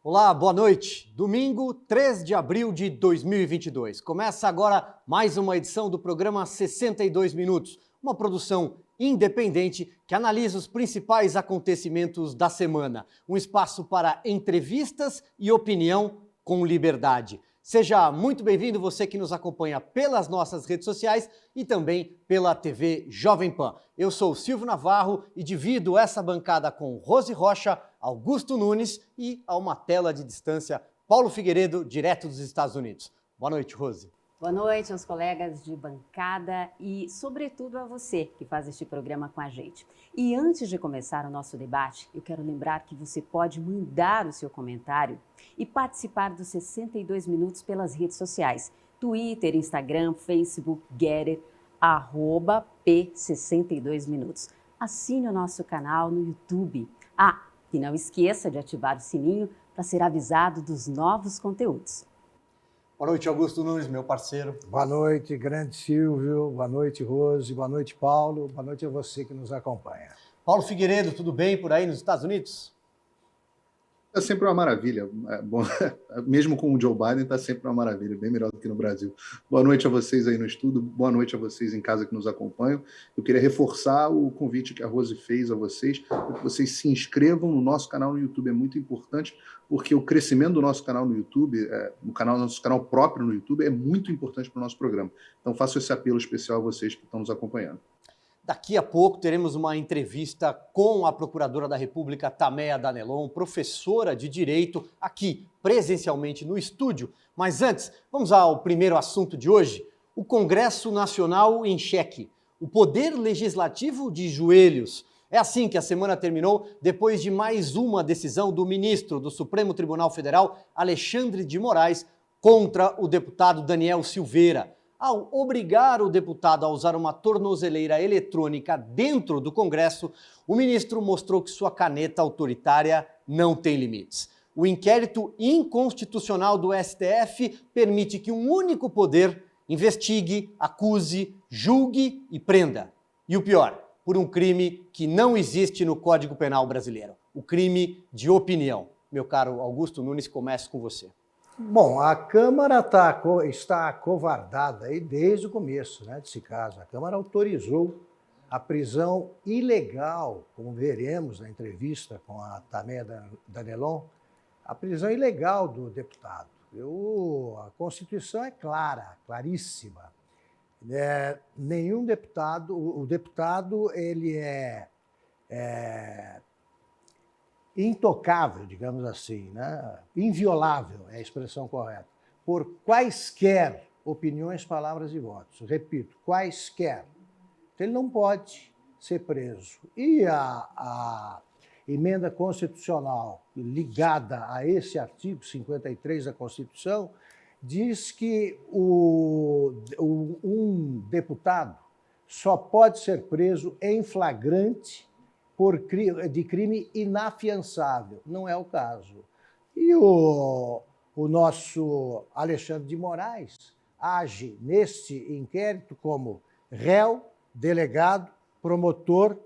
Olá, boa noite. Domingo, 3 de abril de 2022. Começa agora mais uma edição do programa 62 Minutos, uma produção independente que analisa os principais acontecimentos da semana. Um espaço para entrevistas e opinião com liberdade. Seja muito bem-vindo você que nos acompanha pelas nossas redes sociais e também pela TV Jovem Pan. Eu sou Silvio Navarro e divido essa bancada com Rose Rocha, Augusto Nunes e, a uma tela de distância, Paulo Figueiredo, direto dos Estados Unidos. Boa noite, Rose. Boa noite aos colegas de bancada e, sobretudo, a você que faz este programa com a gente. E antes de começar o nosso debate, eu quero lembrar que você pode mandar o seu comentário e participar dos 62 Minutos pelas redes sociais, Twitter, Instagram, Facebook, Getter, @P62Minutos. Assine o nosso canal no YouTube. E não esqueça de ativar o sininho para ser avisado dos novos conteúdos. Boa noite, Augusto Nunes, meu parceiro. Boa noite, grande Silvio. Boa noite, Rose. Boa noite, Paulo. Boa noite a você que nos acompanha. Paulo Figueiredo, tudo bem por aí nos Estados Unidos? É sempre uma maravilha. Bom, mesmo com o Joe Biden, está sempre uma maravilha, bem melhor do que no Brasil. Boa noite a vocês aí no estúdio, boa noite a vocês em casa que nos acompanham. Eu queria reforçar o convite que a Rose fez a vocês, para que vocês se inscrevam no nosso canal no YouTube. É muito importante, porque o crescimento do nosso canal no YouTube, nosso canal próprio no YouTube, é muito importante para o nosso programa. Então faço esse apelo especial a vocês que estão nos acompanhando. Daqui a pouco teremos uma entrevista com a Procuradora da República, Tameia Danelon, professora de Direito, aqui presencialmente no estúdio. Mas antes, vamos ao primeiro assunto de hoje, o Congresso Nacional em xeque, o Poder Legislativo de joelhos. É assim que a semana terminou, depois de mais uma decisão do ministro do Supremo Tribunal Federal, Alexandre de Moraes, contra o deputado Daniel Silveira. Ao obrigar o deputado a usar uma tornozeleira eletrônica dentro do Congresso, o ministro mostrou que sua caneta autoritária não tem limites. O inquérito inconstitucional do STF permite que um único poder investigue, acuse, julgue e prenda. E o pior, por um crime que não existe no Código Penal brasileiro, o crime de opinião. Meu caro Augusto Nunes, começo com você. Bom, a Câmara está acovardada aí desde o começo, desse caso. A Câmara autorizou a prisão ilegal, como veremos na entrevista com a Tameia Danelon, a prisão ilegal do deputado. A Constituição é clara, claríssima. Nenhum deputado, o deputado ele é intocável, digamos assim, inviolável é a expressão correta, por quaisquer opiniões, palavras e votos. Repito, quaisquer. Então, ele não pode ser preso. E a emenda constitucional ligada a esse artigo 53 da Constituição diz que um deputado só pode ser preso em flagrante de crime inafiançável. Não é o caso. E o nosso Alexandre de Moraes age neste inquérito como réu, delegado, promotor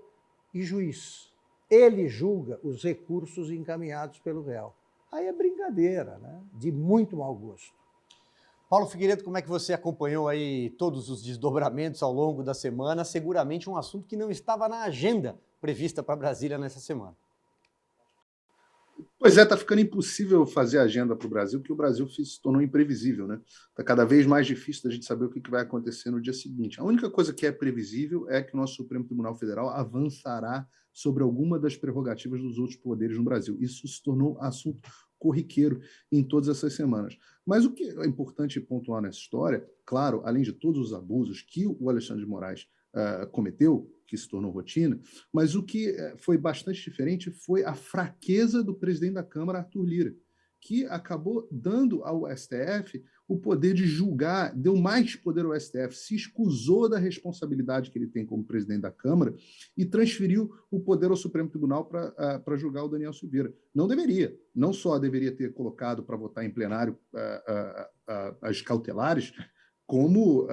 e juiz. Ele julga os recursos encaminhados pelo réu. Aí é brincadeira, de muito mau gosto. Paulo Figueiredo, como é que você acompanhou aí todos os desdobramentos ao longo da semana? Seguramente um assunto que não estava na agenda prevista para Brasília nessa semana. Pois é, está ficando impossível fazer agenda para o Brasil, porque o Brasil se tornou imprevisível, Está cada vez mais difícil da gente saber o que vai acontecer no dia seguinte. A única coisa que é previsível é que o nosso Supremo Tribunal Federal avançará sobre alguma das prerrogativas dos outros poderes no Brasil. Isso se tornou assunto corriqueiro em todas essas semanas. Mas o que é importante pontuar nessa história, claro, além de todos os abusos que o Alexandre de Moraes cometeu, que se tornou rotina, mas o que foi bastante diferente foi a fraqueza do presidente da Câmara, Arthur Lira, que acabou dando ao STF o poder de julgar, deu mais poder ao STF, se escusou da responsabilidade que ele tem como presidente da Câmara e transferiu o poder ao Supremo Tribunal para julgar o Daniel Silveira. Não deveria, não só deveria ter colocado para votar em plenário as cautelares, como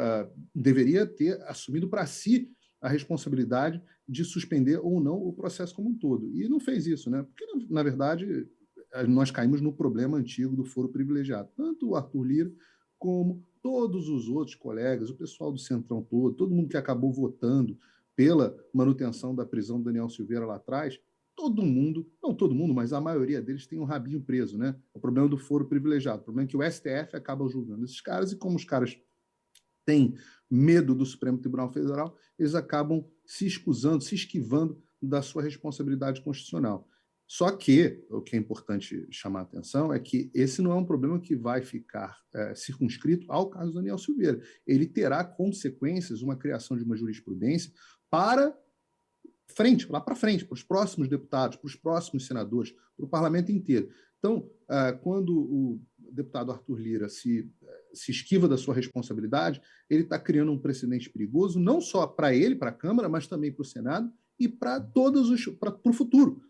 deveria ter assumido para si a responsabilidade de suspender ou não o processo como um todo. E não fez isso, Porque, na verdade, nós caímos no problema antigo do foro privilegiado. Tanto o Arthur Lira como todos os outros colegas, o pessoal do Centrão todo mundo que acabou votando pela manutenção da prisão do Daniel Silveira lá atrás, todo mundo, não todo mundo, mas a maioria deles tem um rabinho preso, né? O problema do foro privilegiado, o problema é que o STF acaba julgando esses caras, e como os caras têm medo do Supremo Tribunal Federal, eles acabam se escusando, se esquivando da sua responsabilidade constitucional. Só que o que é importante chamar a atenção é que esse não é um problema que vai ficar circunscrito ao caso do Daniel Silveira. Ele terá consequências, uma criação de uma jurisprudência para frente, lá para frente, para os próximos deputados, para os próximos senadores, para o parlamento inteiro. Então, quando o deputado Arthur Lira se esquiva da sua responsabilidade, ele está criando um precedente perigoso, não só para ele, para a Câmara, mas também para o Senado e para o futuro.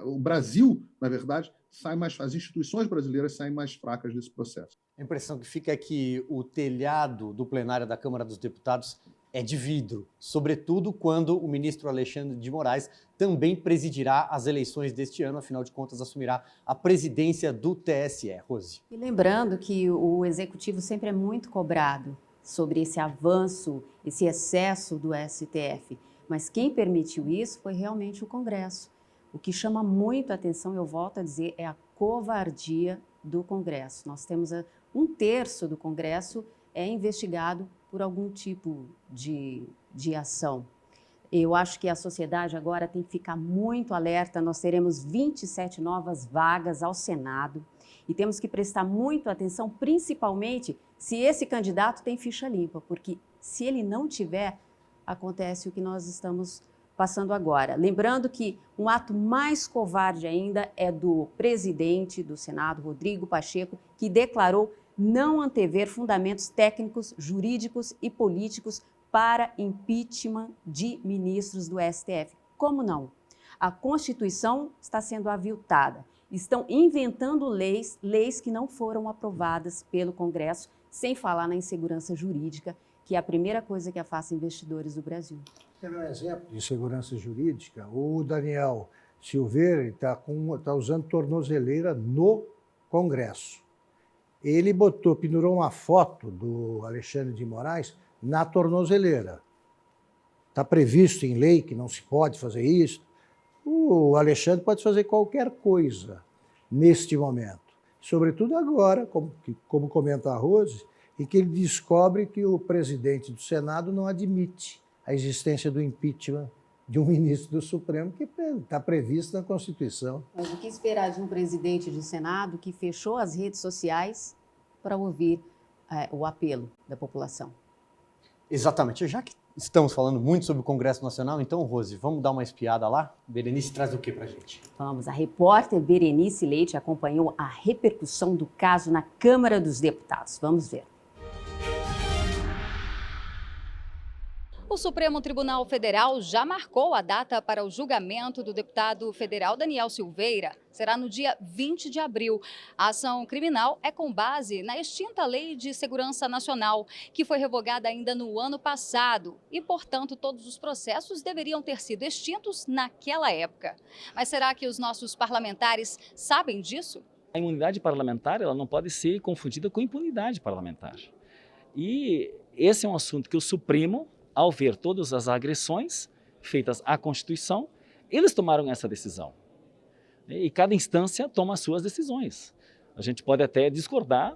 O Brasil, na verdade, as instituições brasileiras saem mais fracas desse processo. A impressão que fica é que o telhado do plenário da Câmara dos Deputados é de vidro, sobretudo quando o ministro Alexandre de Moraes também presidirá as eleições deste ano, afinal de contas assumirá a presidência do TSE. Rose. E lembrando que o Executivo sempre é muito cobrado sobre esse avanço, esse excesso do STF, mas quem permitiu isso foi realmente o Congresso. O que chama muito a atenção, eu volto a dizer, é a covardia do Congresso. Nós temos 1/3 do Congresso é investigado por algum tipo de ação. Eu acho que a sociedade agora tem que ficar muito alerta. Nós teremos 27 novas vagas ao Senado e temos que prestar muito atenção, principalmente se esse candidato tem ficha limpa, porque se ele não tiver, acontece o que nós estamos passando agora. Lembrando que um ato mais covarde ainda é do presidente do Senado, Rodrigo Pacheco, que declarou não antever fundamentos técnicos, jurídicos e políticos para impeachment de ministros do STF. Como não? A Constituição está sendo aviltada. Estão inventando leis que não foram aprovadas pelo Congresso, sem falar na insegurança jurídica, que é a primeira coisa que afasta investidores do Brasil. Quer ver um exemplo de segurança jurídica? O Daniel Silveira está usando tornozeleira no Congresso. Ele pendurou uma foto do Alexandre de Moraes na tornozeleira. Está previsto em lei que não se pode fazer isso. O Alexandre pode fazer qualquer coisa neste momento. Sobretudo agora, como comenta a Rose, em que ele descobre que o presidente do Senado não admite a existência do impeachment de um ministro do Supremo, que está previsto na Constituição. Mas o que esperar de um presidente do Senado que fechou as redes sociais para ouvir o apelo da população? Exatamente. Já que estamos falando muito sobre o Congresso Nacional, então, Rose, vamos dar uma espiada lá? Berenice traz o que para a gente? Vamos, a repórter Berenice Leite acompanhou a repercussão do caso na Câmara dos Deputados. Vamos ver. O Supremo Tribunal Federal já marcou a data para o julgamento do deputado federal Daniel Silveira. Será no dia 20 de abril. A ação criminal é com base na extinta Lei de Segurança Nacional, que foi revogada ainda no ano passado e, portanto, todos os processos deveriam ter sido extintos naquela época. Mas será que os nossos parlamentares sabem disso? A imunidade parlamentar ela não pode ser confundida com impunidade parlamentar. E esse é um assunto que o Supremo, ao ver todas as agressões feitas à Constituição, eles tomaram essa decisão. E cada instância toma as suas decisões. A gente pode até discordar,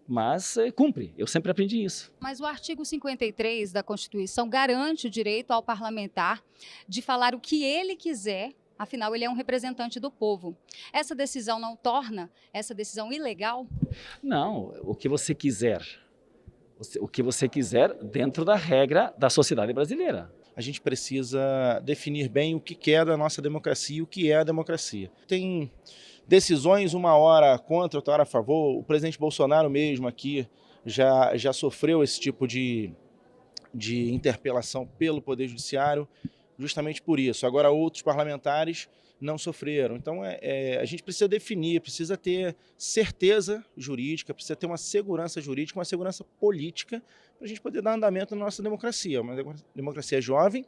mas cumpre. Eu sempre aprendi isso. Mas o artigo 53 da Constituição garante o direito ao parlamentar de falar o que ele quiser, afinal ele é um representante do povo. Essa decisão não torna essa decisão ilegal? Não, o que você quiser. O que você quiser dentro da regra da sociedade brasileira. A gente precisa definir bem o que é da nossa democracia e o que é a democracia. Tem decisões uma hora contra, outra hora a favor. O presidente Bolsonaro mesmo aqui já sofreu esse tipo de interpelação pelo Poder Judiciário, justamente por isso. Agora outros parlamentares não sofreram. Então a gente precisa definir, precisa ter certeza jurídica, precisa ter uma segurança jurídica, uma segurança política para a gente poder dar andamento na nossa democracia. Uma democracia jovem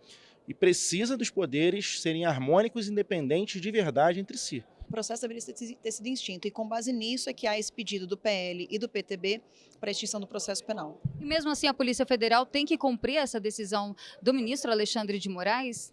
e precisa dos poderes serem harmônicos e independentes de verdade entre si. processo deveria ter sido extinto. E com base nisso é que há esse pedido do PL e do PTB para a extinção do processo penal. E mesmo assim a Polícia Federal tem que cumprir essa decisão do ministro Alexandre de Moraes?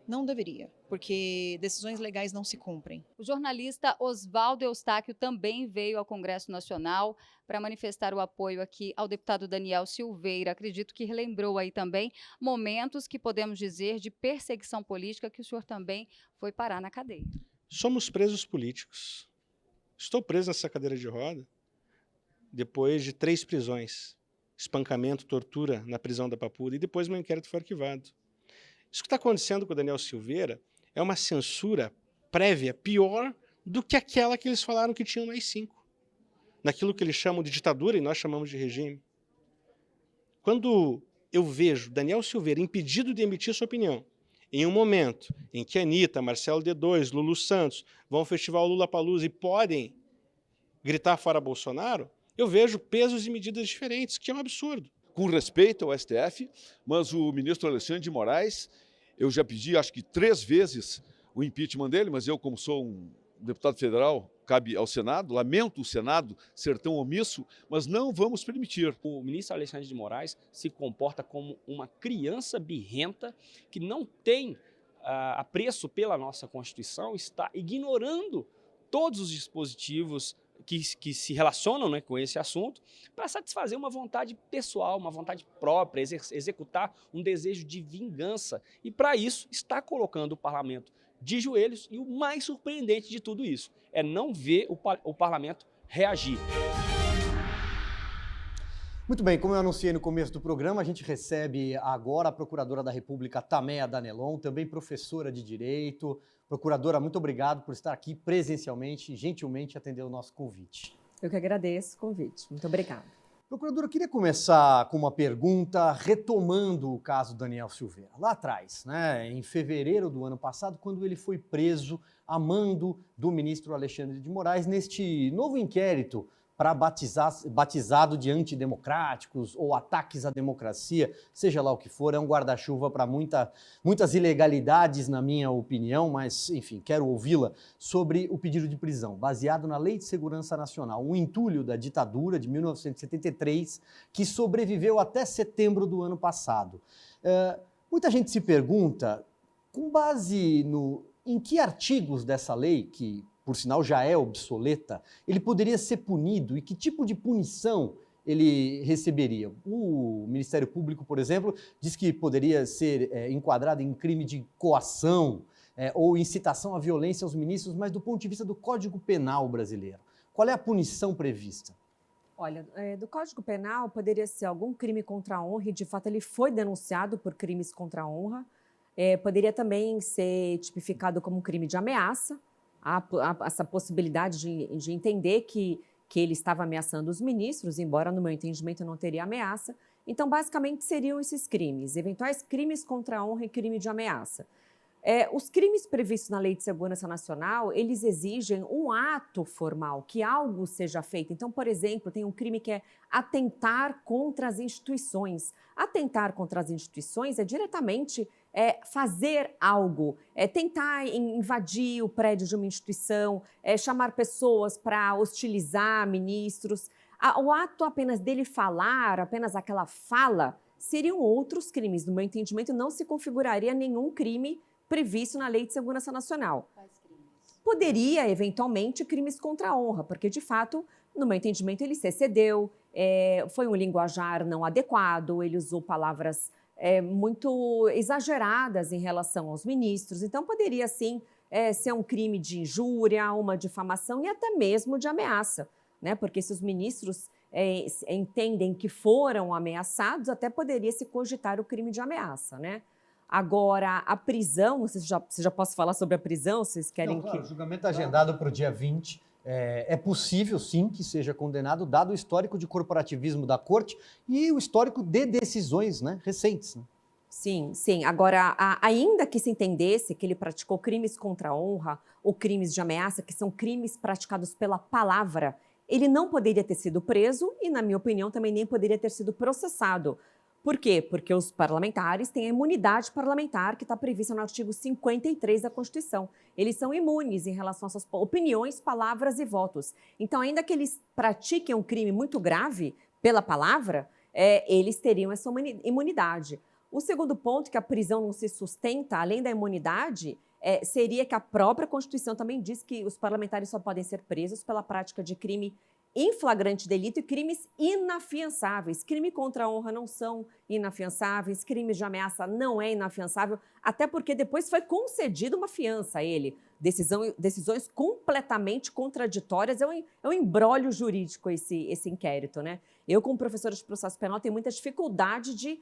Não deveria, porque decisões legais não se cumprem. O jornalista Oswaldo Eustáquio também veio ao Congresso Nacional para manifestar o apoio aqui ao deputado Daniel Silveira. Acredito que relembrou aí também momentos que podemos dizer de perseguição política que o senhor também foi parar na cadeia. Somos presos políticos. Estou preso nessa cadeira de roda depois de 3 prisões, espancamento, tortura na prisão da Papuda, e depois meu inquérito foi arquivado. Isso que está acontecendo com o Daniel Silveira é uma censura prévia pior do que aquela que eles falaram que tinham no AI-5, naquilo que eles chamam de ditadura e nós chamamos de regime. Quando eu vejo Daniel Silveira impedido de emitir sua opinião, em um momento em que Anitta, Marcelo D2, Lulu Santos vão ao festival Lollapalooza e podem gritar fora Bolsonaro, eu vejo pesos e medidas diferentes, que é um absurdo. Com respeito ao STF, mas o ministro Alexandre de Moraes, eu já pedi, acho que 3 vezes, o impeachment dele, mas eu, como sou um deputado federal, cabe ao Senado, lamento o Senado ser tão omisso, mas não vamos permitir. O ministro Alexandre de Moraes se comporta como uma criança birrenta que não tem apreço pela nossa Constituição, está ignorando todos os dispositivos que se relacionam, né, com esse assunto, para satisfazer uma vontade pessoal, uma vontade própria, executar um desejo de vingança. E para isso está colocando o parlamento de joelhos, e o mais surpreendente de tudo isso é não ver o parlamento reagir. Muito bem, como eu anunciei no começo do programa, a gente recebe agora a Procuradora da República, Tameia Danelon, também professora de Direito. Procuradora, muito obrigado por estar aqui presencialmente e gentilmente atender o nosso convite. Eu que agradeço o convite. Muito obrigada. Procuradora, eu queria começar com uma pergunta retomando o caso Daniel Silveira. Lá atrás, né, em fevereiro do ano passado, quando ele foi preso a mando do ministro Alexandre de Moraes neste novo inquérito para batizado de antidemocráticos ou ataques à democracia, seja lá o que for, é um guarda-chuva para muitas ilegalidades, na minha opinião, mas, enfim, quero ouvi-la sobre o pedido de prisão, baseado na Lei de Segurança Nacional, um entulho da ditadura de 1973, que sobreviveu até setembro do ano passado. Muita gente se pergunta, com base em que artigos dessa lei, que por sinal já é obsoleta, ele poderia ser punido e que tipo de punição ele receberia? O Ministério Público, por exemplo, diz que poderia ser enquadrado em crime de coação ou incitação à violência aos ministros, mas do ponto de vista do Código Penal brasileiro, qual é a punição prevista? Olha, do Código Penal poderia ser algum crime contra a honra, e de fato ele foi denunciado por crimes contra a honra. Poderia também ser tipificado como um crime de ameaça. Há essa possibilidade de entender que ele estava ameaçando os ministros, embora no meu entendimento não teria ameaça. Então, basicamente, seriam esses crimes, eventuais crimes contra a honra e crime de ameaça. Os crimes previstos na Lei de Segurança Nacional, eles exigem um ato formal, que algo seja feito. Então, por exemplo, tem um crime que é atentar contra as instituições. Atentar contra as instituições é diretamente fazer algo, tentar invadir o prédio de uma instituição, chamar pessoas para hostilizar ministros. O ato apenas dele falar, apenas aquela fala, seriam outros crimes. No meu entendimento, não se configuraria nenhum crime previsto na Lei de Segurança Nacional. Quais crimes? Poderia, eventualmente, crimes contra a honra, porque, de fato, no meu entendimento, ele se excedeu, foi um linguajar não adequado, ele usou palavras muito exageradas em relação aos ministros. Então, poderia, sim, ser um crime de injúria, uma difamação e até mesmo de ameaça, né? Porque se os ministros entendem que foram ameaçados, até poderia se cogitar o crime de ameaça, né? Agora, a prisão, não sei se já posso falar sobre a prisão, vocês querem não, claro, que... O julgamento está agendado para o dia 20. É possível, sim, que seja condenado, dado o histórico de corporativismo da Corte e o histórico de decisões, né, recentes. Né? Sim, sim. Agora, ainda que se entendesse que ele praticou crimes contra a honra ou crimes de ameaça, que são crimes praticados pela palavra, ele não poderia ter sido preso e, na minha opinião, também nem poderia ter sido processado, Por quê? Porque os parlamentares têm a imunidade parlamentar que está prevista no artigo 53 da Constituição. Eles são imunes em relação às suas opiniões, palavras e votos. Então, ainda que eles pratiquem um crime muito grave pela palavra, eles teriam essa imunidade. O segundo ponto, que a prisão não se sustenta, além da imunidade, seria que a própria Constituição também diz que os parlamentares só podem ser presos pela prática de crime em flagrante delito e crimes inafiançáveis. Crime contra a honra não são inafiançáveis, crimes de ameaça não é inafiançável, até porque depois foi concedida uma fiança a ele. Decisões completamente contraditórias, é um imbróglio jurídico esse inquérito, né? Eu, como professora de processo penal, tenho muita dificuldade de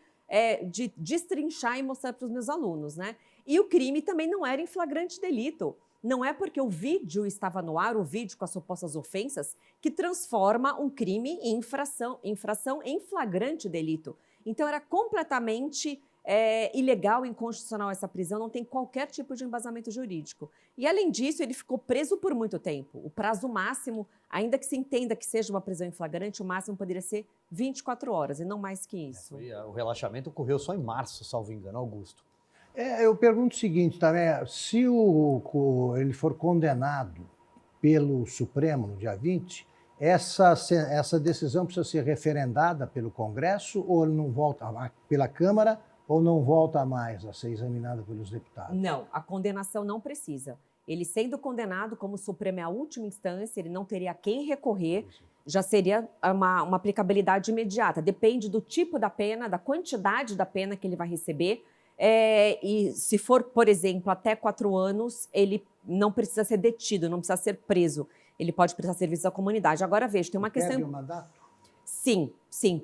destrinchar e mostrar para os meus alunos, né? E o crime também não era em flagrante delito. Não é porque o vídeo estava no ar, o vídeo com as supostas ofensas, que transforma um crime em infração em flagrante delito. Então, era completamente ilegal e inconstitucional essa prisão, não tem qualquer tipo de embasamento jurídico. E, além disso, ele ficou preso por muito tempo. O prazo máximo, ainda que se entenda que seja uma prisão em flagrante, o máximo poderia ser 24 horas, e não mais que isso. O relaxamento ocorreu só em março, salvo engano, Augusto. Eu pergunto o seguinte também, se ele for condenado pelo Supremo no dia 20, essa decisão precisa ser referendada pelo Congresso ou não volta pela Câmara ou não volta mais a ser examinada pelos deputados? Não, a condenação não precisa. Ele sendo condenado, como o Supremo é a última instância, ele não teria a quem recorrer, já seria uma aplicabilidade imediata. Depende do tipo da pena, da quantidade da pena que ele vai receber. E se for, por exemplo, até 4 anos, ele não precisa ser detido, não precisa ser preso. Ele pode prestar serviço à comunidade. Agora, veja, tem uma questão... Perde o mandato? Sim,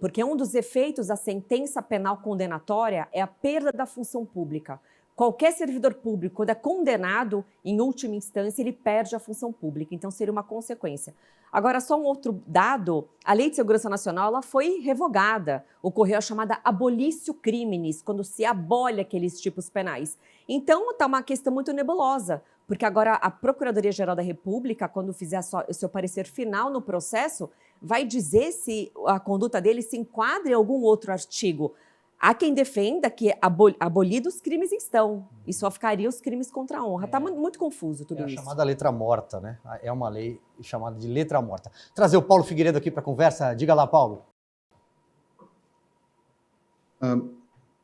porque um dos efeitos da sentença penal condenatória é a perda da função pública. Qualquer servidor público, quando é condenado, em última instância, ele perde a função pública. Então, seria uma consequência. Agora, só um outro dado, a Lei de Segurança Nacional ela foi revogada. Ocorreu a chamada abolitio criminis, quando se abole aqueles tipos penais. Então, está uma questão muito nebulosa, porque agora a Procuradoria-Geral da República, quando fizer o seu parecer final no processo, vai dizer se a conduta dele se enquadra em algum outro artigo. Há quem defenda que abolidos os crimes estão, e só ficariam os crimes contra a honra. Está muito confuso tudo isso. É a chamada letra morta, né? É uma lei chamada de letra morta. Trazer o Paulo Figueiredo aqui para a conversa. Diga lá, Paulo.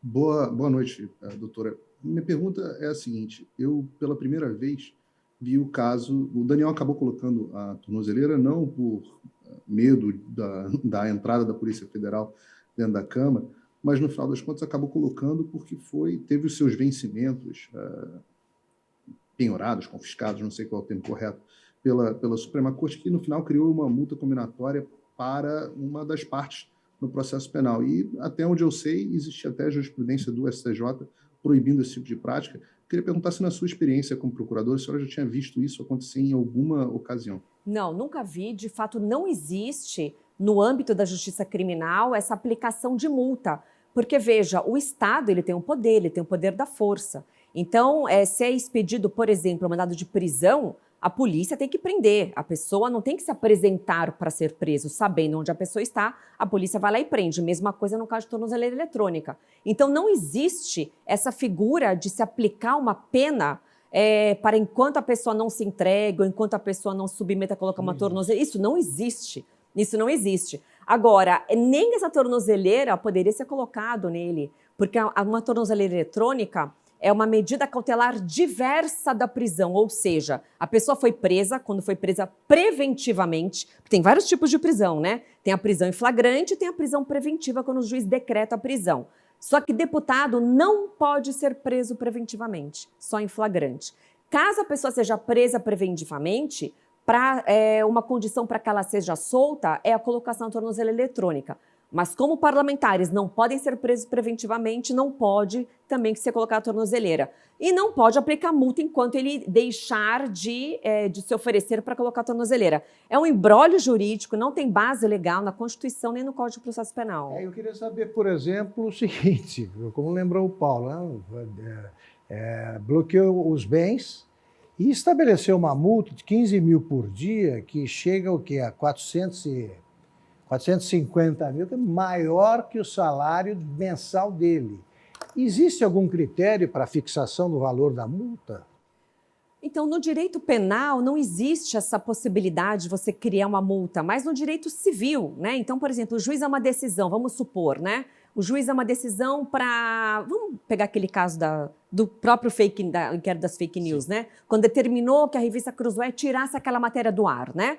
Boa noite, doutora. Minha pergunta é a seguinte. Eu, pela primeira vez, vi o caso... O Daniel acabou colocando a tornozeleira não por medo da entrada da Polícia Federal dentro da Câmara, mas no final das contas acabou colocando porque teve os seus vencimentos penhorados, confiscados, não sei qual é o termo correto, pela Suprema Corte, que no final criou uma multa combinatória para uma das partes no processo penal. E até onde eu sei, existe até jurisprudência do STJ proibindo esse tipo de prática. Queria perguntar se na sua experiência como procuradora, a senhora já tinha visto isso acontecer em alguma ocasião? Não, nunca vi. De fato, não existe no âmbito da justiça criminal essa aplicação de multa. Porque, veja, o Estado ele tem o poder da força. Então, se é expedido, por exemplo, um mandado de prisão, a polícia tem que prender. A pessoa não tem que se apresentar para ser preso. Sabendo onde a pessoa está, a polícia vai lá e prende. Mesma coisa no caso de tornozeleira eletrônica. Então, não existe essa figura de se aplicar uma pena para enquanto a pessoa não se entrega, ou enquanto a pessoa não se submete a colocar uma tornozeleira. Isso não existe. Isso não existe. Agora, nem essa tornozeleira poderia ser colocado nele, porque uma tornozeleira eletrônica é uma medida cautelar diversa da prisão, ou seja, a pessoa foi presa, quando foi presa preventivamente, tem vários tipos de prisão, né? Tem a prisão em flagrante e tem a prisão preventiva, quando o juiz decreta a prisão. Só que deputado não pode ser preso preventivamente, só em flagrante. Caso a pessoa seja presa preventivamente, uma condição para que ela seja solta é a colocação da tornozeleira eletrônica. Mas como parlamentares não podem ser presos preventivamente, não pode também ser colocada a tornozeleira. E não pode aplicar multa enquanto ele deixar de se oferecer para colocar a tornozeleira. É um imbróglio jurídico, não tem base legal na Constituição nem no Código de Processo Penal. Eu queria saber, por exemplo, o seguinte, como lembrou o Paulo, bloqueou os bens e estabeleceu uma multa de 15 mil por dia, que chega ao quê? A 400 450 mil, que é maior que o salário mensal dele. Existe algum critério para a fixação do valor da multa? Então, no direito penal, não existe essa possibilidade de você criar uma multa, mas no direito civil, né? Então, por exemplo, o juiz é uma decisão, vamos supor, né? O juiz é uma decisão para... Vamos pegar aquele caso do próprio inquérito das fake news, né? Quando determinou que a revista Cruzoé tirasse aquela matéria do ar, né?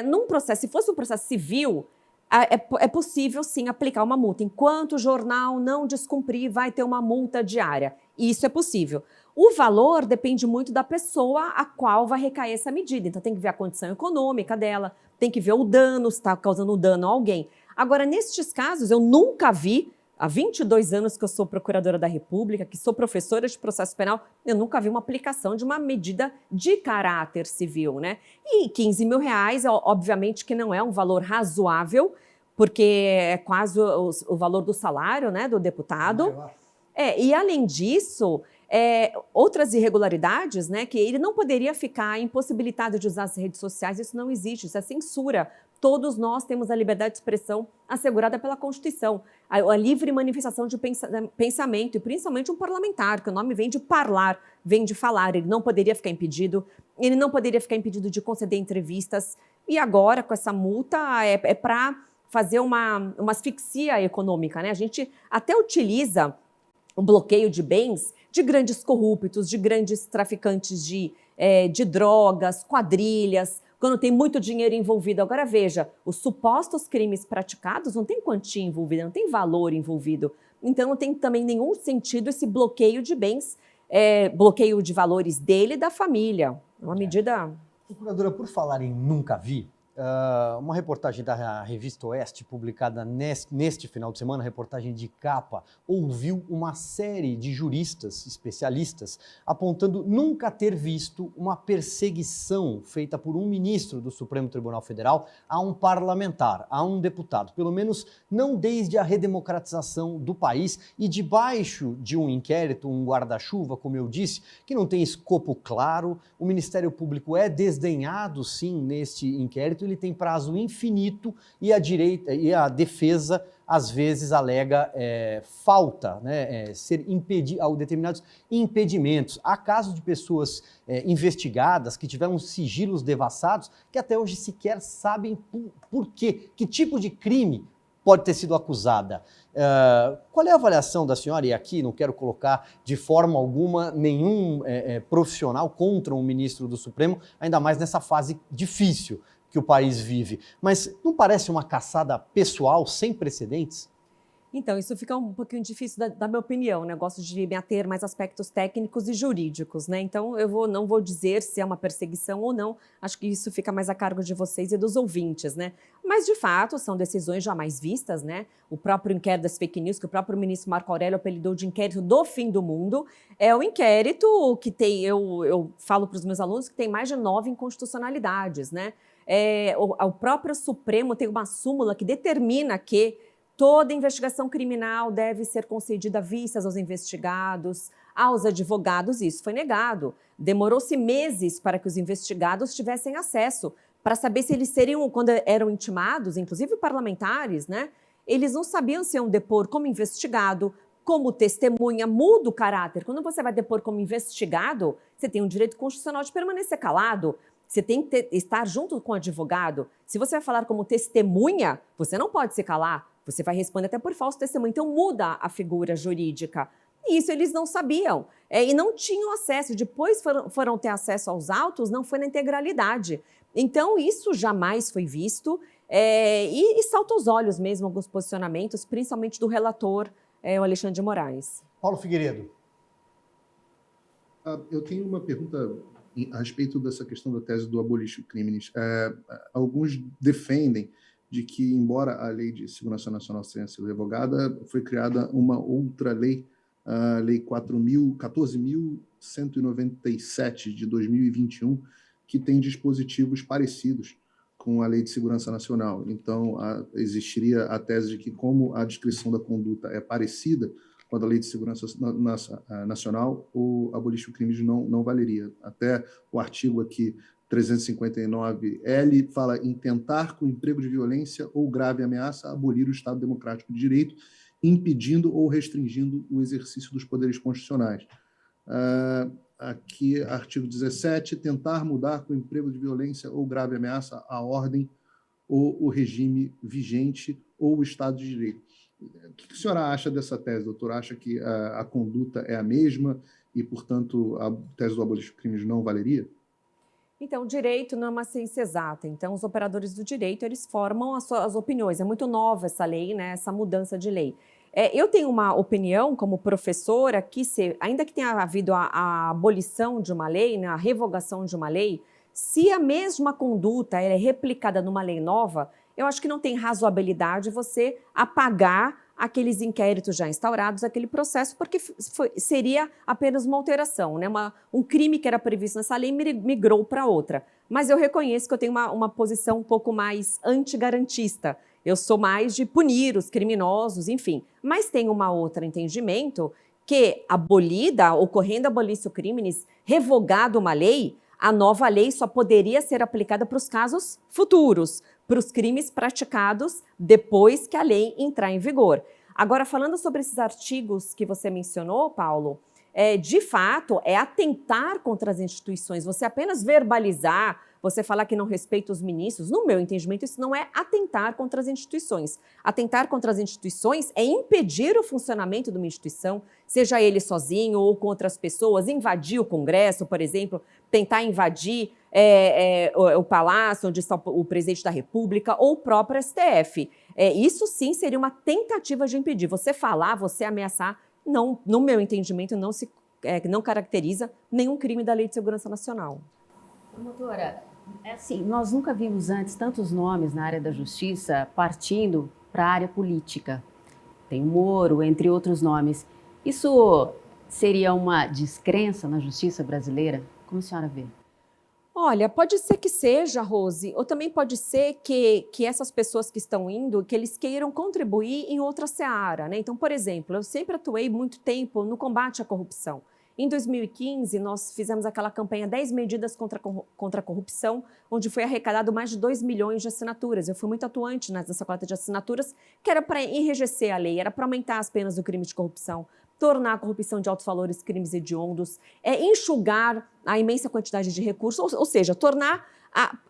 Num processo, se fosse um processo civil, é possível, sim, aplicar uma multa. Enquanto o jornal não descumprir, vai ter uma multa diária. Isso é possível. O valor depende muito da pessoa a qual vai recair essa medida. Então, tem que ver a condição econômica dela, tem que ver o dano, se está causando dano a alguém. Agora, nestes casos, eu nunca vi, há 22 anos que eu sou procuradora da República, que sou professora de processo penal, eu nunca vi uma aplicação de uma medida de caráter civil, né? E 15 mil reais, obviamente que não é um valor razoável, porque é quase o valor do salário, né, do deputado. E além disso, outras irregularidades, né, que ele não poderia ficar impossibilitado de usar as redes sociais, isso não existe, isso é censura. Todos nós temos a liberdade de expressão assegurada pela Constituição, a livre manifestação de pensamento, e principalmente um parlamentar, que o nome vem de parlar, vem de falar, ele não poderia ficar impedido, de conceder entrevistas, e agora, com essa multa, é para fazer uma asfixia econômica, né? A gente até utiliza o bloqueio de bens de grandes corruptos, de grandes traficantes de drogas, quadrilhas, quando tem muito dinheiro envolvido. Agora veja, os supostos crimes praticados não tem quantia envolvida, não tem valor envolvido. Então não tem também nenhum sentido esse bloqueio de bens, bloqueio de valores dele e da família. É uma medida... Procuradora, por falar em nunca vi, uma reportagem da Revista Oeste, publicada neste final de semana, reportagem de capa, ouviu uma série de juristas, especialistas, apontando nunca ter visto uma perseguição feita por um ministro do Supremo Tribunal Federal a um parlamentar, a um deputado, pelo menos não desde a redemocratização do país e debaixo de um inquérito, um guarda-chuva, como eu disse, que não tem escopo claro. O Ministério Público é desdenhado, sim, neste inquérito. Ele tem prazo infinito e a defesa, às vezes, alega falta, né, determinados impedimentos. Há casos de pessoas investigadas que tiveram sigilos devassados que até hoje sequer sabem por quê, que tipo de crime pode ter sido acusada. Qual é a avaliação da senhora? E aqui não quero colocar de forma alguma nenhum profissional contra um ministro do Supremo, ainda mais nessa fase difícil que o país vive. Mas não parece uma caçada pessoal sem precedentes? Então, isso fica um pouquinho difícil da minha opinião, né? Eu gosto de me ater mais aspectos técnicos e jurídicos, né? Então, não vou dizer se é uma perseguição ou não, acho que isso fica mais a cargo de vocês e dos ouvintes, né? Mas, de fato, são decisões jamais vistas, né? O próprio inquérito das fake news, que o próprio ministro Marco Aurélio apelidou de inquérito do fim do mundo, é um inquérito que tem, eu falo para os meus alunos, que tem mais de 9 inconstitucionalidades, né? O próprio Supremo tem uma súmula que determina que toda investigação criminal deve ser concedida à vistas aos investigados, aos advogados, e isso foi negado. Demorou-se meses para que os investigados tivessem acesso, para saber se eles seriam, quando eram intimados, inclusive parlamentares, né? Eles não sabiam se iam depor como investigado, como testemunha, muda o caráter. Quando você vai depor como investigado, você tem um direito constitucional de permanecer calado. Você tem que estar junto com o advogado. Se você vai falar como testemunha, você não pode se calar. Você vai responder até por falso testemunho. Então, muda a figura jurídica. E isso eles não sabiam. E não tinham acesso. Depois foram ter acesso aos autos, não foi na integralidade. Então, isso jamais foi visto. E salta aos olhos mesmo alguns posicionamentos, principalmente do relator, o Alexandre de Moraes. Paulo Figueiredo. Eu tenho uma pergunta a respeito dessa questão da tese do abolício crimes. Alguns defendem de que, embora a Lei de Segurança Nacional tenha sido revogada, foi criada uma outra lei, a Lei 14.197 de 2021, que tem dispositivos parecidos com a Lei de Segurança Nacional. Então, existiria a tese de que, como a descrição da conduta é parecida com a da Lei de Segurança Nacional, o abolício crimes não valeria. Até o artigo aqui 359L fala em tentar, com emprego de violência ou grave ameaça, abolir o Estado Democrático de Direito, impedindo ou restringindo o exercício dos poderes constitucionais. Aqui, artigo 17, tentar mudar com emprego de violência ou grave ameaça a ordem ou o regime vigente ou o Estado de Direito. O que a senhora acha dessa tese, doutor? Acha que a conduta é a mesma e, portanto, a tese do abolir crimes não valeria? Então, o direito não é uma ciência exata. Então, os operadores do direito, eles formam as opiniões. É muito nova essa lei, né? Essa mudança de lei. Eu tenho uma opinião, como professora, que ainda que tenha havido a abolição de uma lei, né, a revogação de uma lei, se a mesma conduta é replicada numa lei nova, eu acho que não tem razoabilidade você apagar aqueles inquéritos já instaurados, aquele processo, porque seria apenas uma alteração, né? Um crime que era previsto nessa lei migrou para outra. Mas eu reconheço que eu tenho uma posição um pouco mais antigarantista. Eu sou mais de punir os criminosos, enfim. Mas tem uma outra entendimento que, ocorrendo abolício crimes, revogado uma lei, a nova lei só poderia ser aplicada para os casos futuros, para os crimes praticados depois que a lei entrar em vigor. Agora, falando sobre esses artigos que você mencionou, Paulo, de fato, é atentar contra as instituições. Você apenas verbalizar, você falar que não respeita os ministros, no meu entendimento, isso não é atentar contra as instituições. Atentar contra as instituições é impedir o funcionamento de uma instituição, seja ele sozinho ou com outras pessoas, invadir o Congresso, por exemplo, tentar invadir o palácio onde está o presidente da República ou o próprio STF. Isso sim seria uma tentativa de impedir. Você falar, você ameaçar, não, no meu entendimento, não caracteriza nenhum crime da Lei de Segurança Nacional. Doutora, assim, nós nunca vimos antes tantos nomes na área da justiça partindo para a área política. Tem o Moro, entre outros nomes. Isso seria uma descrença na justiça brasileira? Como a senhora vê? Olha, pode ser que seja, Rose, ou também pode ser que essas pessoas que estão indo, que eles queiram contribuir em outra seara, né? Então, por exemplo, eu sempre atuei muito tempo no combate à corrupção. Em 2015, nós fizemos aquela campanha 10 medidas contra a corrupção, onde foi arrecadado mais de 2 milhões de assinaturas. Eu fui muito atuante nessa coleta de assinaturas, que era para enrijecer a lei, era para aumentar as penas do crime de corrupção, tornar a corrupção de altos valores crimes hediondos, enxugar a imensa quantidade de recursos, ou seja,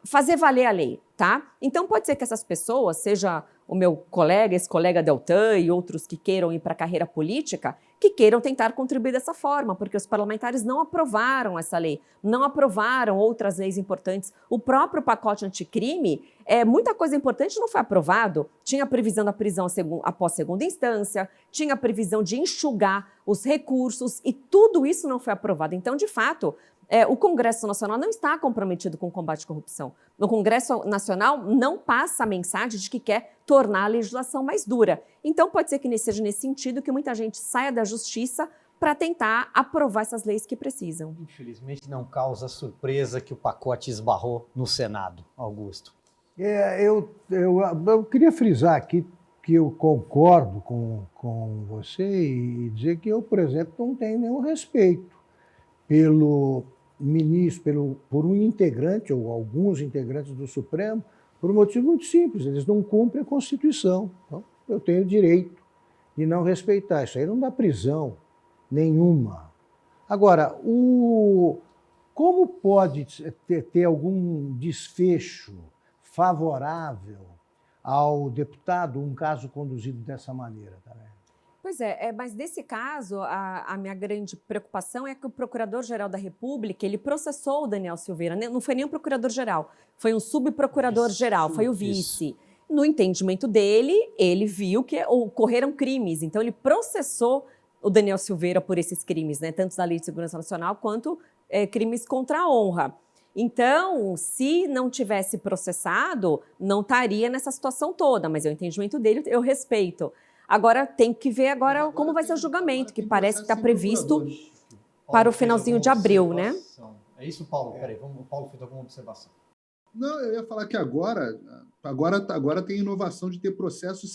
fazer valer a lei, tá? Então pode ser que essas pessoas, seja o meu colega, esse colega Deltan e outros que queiram ir para a carreira política, que queiram tentar contribuir dessa forma, porque os parlamentares não aprovaram essa lei, não aprovaram outras leis importantes. O próprio pacote anticrime, muita coisa importante não foi aprovado. Tinha a previsão da prisão após segunda instância, tinha a previsão de enxugar os recursos e tudo isso não foi aprovado. Então, de fato, o Congresso Nacional não está comprometido com o combate à corrupção. O Congresso Nacional não passa a mensagem de que quer tornar a legislação mais dura. Então, pode ser que seja nesse sentido que muita gente saia da justiça para tentar aprovar essas leis que precisam. Infelizmente, não causa surpresa que o pacote esbarrou no Senado, Augusto. Eu queria frisar aqui que eu concordo com você e dizer que eu, por exemplo, não tenho nenhum respeito pelo ministro, por um integrante ou alguns integrantes do Supremo, por um motivo muito simples: eles não cumprem a Constituição. Então, eu tenho o direito de não respeitar. Isso aí não dá prisão nenhuma. Agora, como pode ter algum desfecho favorável ao deputado um caso conduzido dessa maneira? Pois mas nesse caso, a minha grande preocupação é que o Procurador-Geral da República, ele processou o Daniel Silveira, não foi nem o Procurador-Geral, foi um subprocurador-geral, foi o vice. No entendimento dele, ele viu que ocorreram crimes, então ele processou o Daniel Silveira por esses crimes, né, tanto da Lei de Segurança Nacional quanto crimes contra a honra. Então, se não tivesse processado, não estaria nessa situação toda, mas o entendimento dele eu respeito. Agora, tem que ver como vai ser o julgamento, que parece que está previsto para o finalzinho de abril, né? É isso, Paulo? Peraí, o Paulo fez alguma observação. Não, eu ia falar que agora tem inovação de ter processo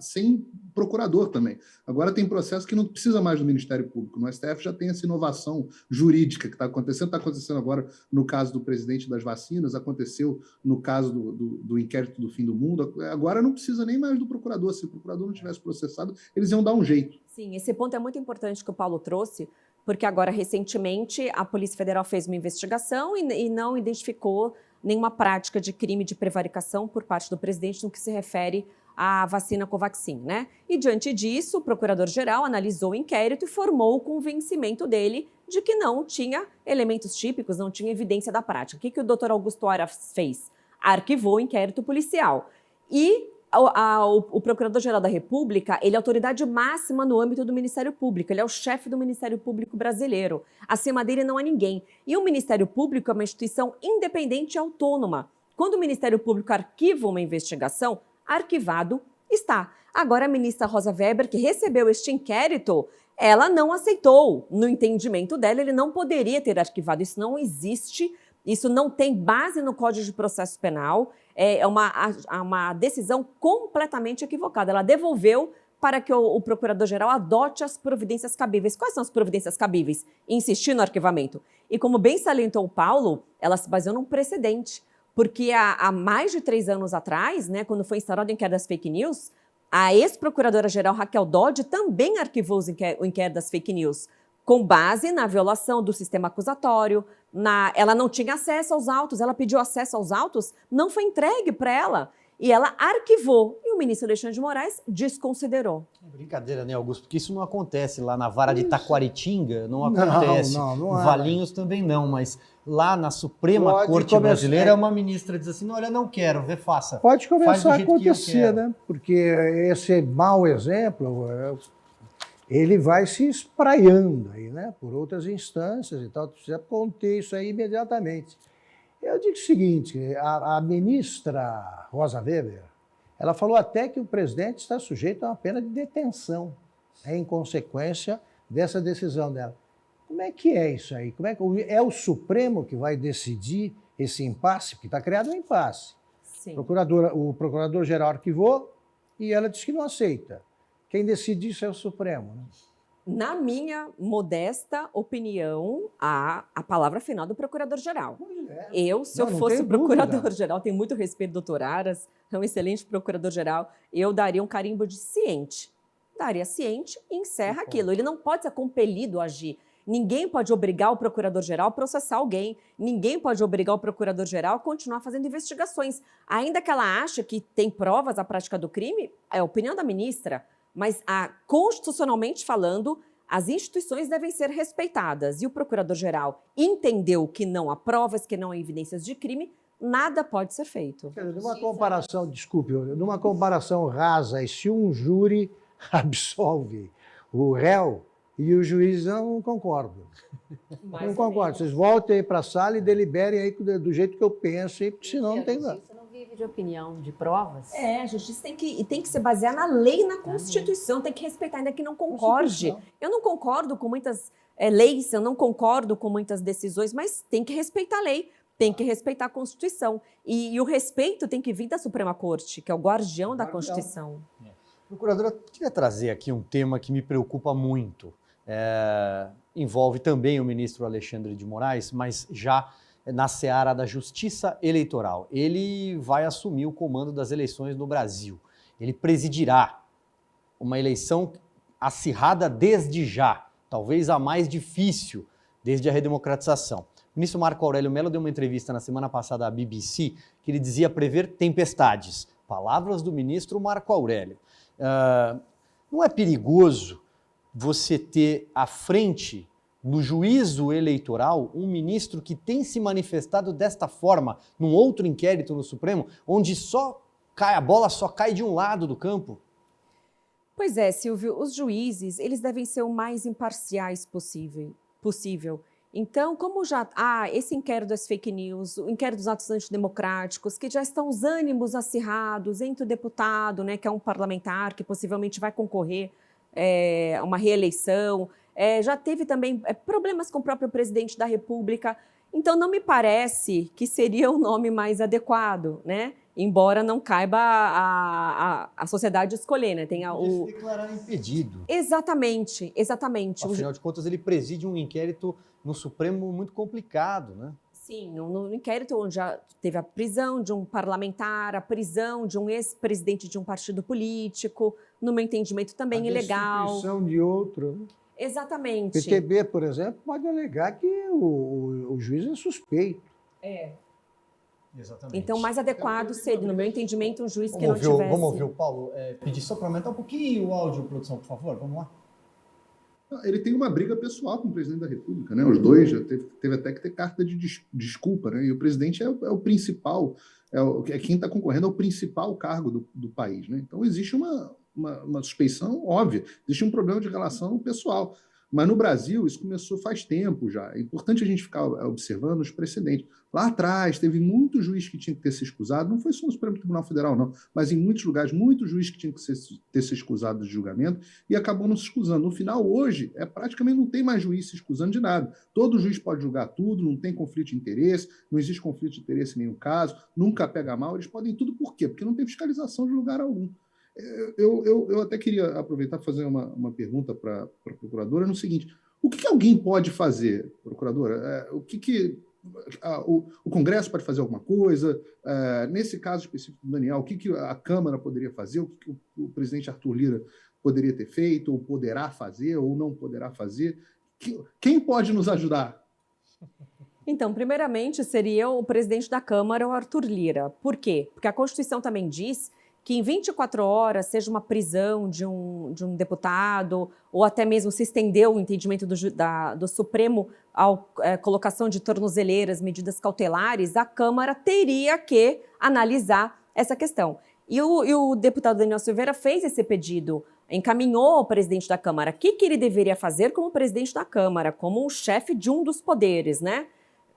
sem procurador também. Agora tem processo que não precisa mais do Ministério Público. No STF já tem essa inovação jurídica que está acontecendo agora no caso do presidente das vacinas, aconteceu no caso do inquérito do fim do mundo. Agora não precisa nem mais do procurador. Se o procurador não tivesse processado, eles iam dar um jeito. Sim, esse ponto é muito importante que o Paulo trouxe, porque agora, recentemente, a Polícia Federal fez uma investigação e não identificou nenhuma prática de crime de prevaricação por parte do presidente no que se refere à vacina Covaxin, né? E, diante disso, o procurador-geral analisou o inquérito e formou o convencimento dele de que não tinha elementos típicos, não tinha evidência da prática. O que o doutor Augusto Aras fez? Arquivou o inquérito policial. E o Procurador-Geral da República, ele é a autoridade máxima no âmbito do Ministério Público, ele é o chefe do Ministério Público brasileiro. Acima dele não há ninguém. E o Ministério Público é uma instituição independente e autônoma. Quando o Ministério Público arquiva uma investigação, arquivado está. Agora, a ministra Rosa Weber, que recebeu este inquérito, ela não aceitou. No entendimento dela, ele não poderia ter arquivado. Isso não existe. Isso não tem base no Código de Processo Penal, é uma decisão completamente equivocada. Ela devolveu para que o Procurador-Geral adote as providências cabíveis. Quais são as providências cabíveis? Insistir no arquivamento. E como bem salientou o Paulo, ela se baseou num precedente, porque há mais de 3 anos atrás, né, quando foi instaurado o inquérito das fake news, a ex-procuradora-geral Raquel Dodge também arquivou o inquérito das fake news, com base na violação do sistema acusatório, ela não tinha acesso aos autos, ela pediu acesso aos autos, não foi entregue para ela, e ela arquivou, e o ministro Alexandre de Moraes desconsiderou. Brincadeira, né, Augusto? Porque isso não acontece lá na vara de Taquaritinga, não acontece. Não Valinhos também não, mas lá na Suprema Corte Brasileira, uma ministra diz assim, olha, não quero, refaça. Pode começar a Faz do jeito que eu acontecer, quero. né? Porque esse mau exemplo, ele vai se espraiando aí, né? Por outras instâncias e tal. Precisa conter isso aí imediatamente. Eu digo o seguinte, a ministra Rosa Weber, ela falou até que o presidente está sujeito a uma pena de detenção, em consequência dessa decisão dela. Como é que é isso aí? É o Supremo que vai decidir esse impasse? Porque está criado um impasse. Sim. O procurador-geral arquivou e ela disse que não aceita. Quem decide isso é o Supremo, né? Na minha modesta opinião, a palavra final do procurador-geral. Se eu fosse procurador-geral, tenho muito respeito do doutor Aras, é um excelente procurador-geral, eu daria um carimbo de ciente. Daria ciente e encerra aquilo. Ele não pode ser compelido a agir. Ninguém pode obrigar o procurador-geral a processar alguém. Ninguém pode obrigar o procurador-geral a continuar fazendo investigações. Ainda que ela ache que tem provas da prática do crime, é a opinião da ministra. Mas, constitucionalmente falando, as instituições devem ser respeitadas. E o procurador-geral entendeu que não há provas, que não há evidências de crime, nada pode ser feito. Numa comparação rasa, e se um júri absolve o réu e o juiz não concordam. Não concordam. Vocês voltem aí para a sala e deliberem aí do jeito que eu penso, porque senão não tem nada. De opinião, de provas. A justiça tem que se basear na lei e na Constituição, tem que respeitar, ainda que não concorde. Eu não concordo com muitas leis, eu não concordo com muitas decisões, mas tem que respeitar a lei, tem que respeitar a Constituição. E o respeito tem que vir da Suprema Corte, que é o guardião da Constituição. Procuradora, eu queria trazer aqui um tema que me preocupa muito. Envolve também o ministro Alexandre de Moraes, mas já na seara da justiça eleitoral. Ele vai assumir o comando das eleições no Brasil. Ele presidirá uma eleição acirrada desde já, talvez a mais difícil desde a redemocratização. O ministro Marco Aurélio Mello deu uma entrevista na semana passada à BBC que ele dizia prever tempestades. Palavras do ministro Marco Aurélio. Não é perigoso você ter à frente no juízo eleitoral, um ministro que tem se manifestado desta forma, num outro inquérito no Supremo, onde a bola só cai de um lado do campo? Pois é, Silvio, os juízes, eles devem ser o mais imparciais possível. Então, como já há esse inquérito das fake news, o inquérito dos atos antidemocráticos, que já estão os ânimos acirrados entre o deputado, né, que é um parlamentar que possivelmente vai concorrer a uma reeleição, já teve também problemas com o próprio presidente da República. Então, não me parece que seria o nome mais adequado, né? Embora não caiba a sociedade escolher, né? Tem Se declarar impedido. Exatamente, exatamente. Afinal de contas, ele preside um inquérito no Supremo muito complicado, né? Sim, no inquérito onde já teve a prisão de um parlamentar, a prisão de um ex-presidente de um partido político, no meu entendimento também ilegal. A destituição de outro. Né? Exatamente. PTB, por exemplo, pode alegar que o juiz é suspeito. Exatamente. Então, mais adequado seria, no meu entendimento, um juiz que não tivesse... Vamos ouvir o Paulo. Pedir só para aumentar um pouquinho o áudio, produção, por favor. Vamos lá. Ele tem uma briga pessoal com o presidente da República, né? Os dois já teve até que ter carta de desculpa, né? E o presidente é o principal, quem está concorrendo ao principal cargo do país, né? Então existe uma suspeição óbvia, existe um problema de relação pessoal. Mas no Brasil isso começou faz tempo já. É importante a gente ficar observando os precedentes. Lá atrás teve muito juiz que tinha que ter se excusado, não foi só no Supremo Tribunal Federal, não, mas em muitos lugares, muito juiz que tinha que ter se excusado de julgamento e acabou não se excusando. No final, hoje, praticamente não tem mais juiz se excusando de nada. Todo juiz pode julgar tudo, não tem conflito de interesse, não existe conflito de interesse em nenhum caso, nunca pega mal, eles podem tudo por quê? Porque não tem fiscalização de lugar algum. Eu até queria aproveitar para fazer uma pergunta para a procuradora no seguinte: o que alguém pode fazer, procuradora? O Congresso pode fazer alguma coisa? Nesse caso específico do Daniel, o que a Câmara poderia fazer? O que o presidente Arthur Lira poderia ter feito, ou poderá fazer, ou não poderá fazer? Quem pode nos ajudar? Então, primeiramente, seria o presidente da Câmara, o Arthur Lira. Por quê? Porque a Constituição também diz que em 24 horas, seja uma prisão de um deputado, ou até mesmo se estendeu o entendimento do Supremo à colocação de tornozeleiras, medidas cautelares, a Câmara teria que analisar essa questão. E o deputado Daniel Silveira fez esse pedido, encaminhou ao presidente da Câmara. O que ele deveria fazer como presidente da Câmara, como o chefe de um dos poderes, né?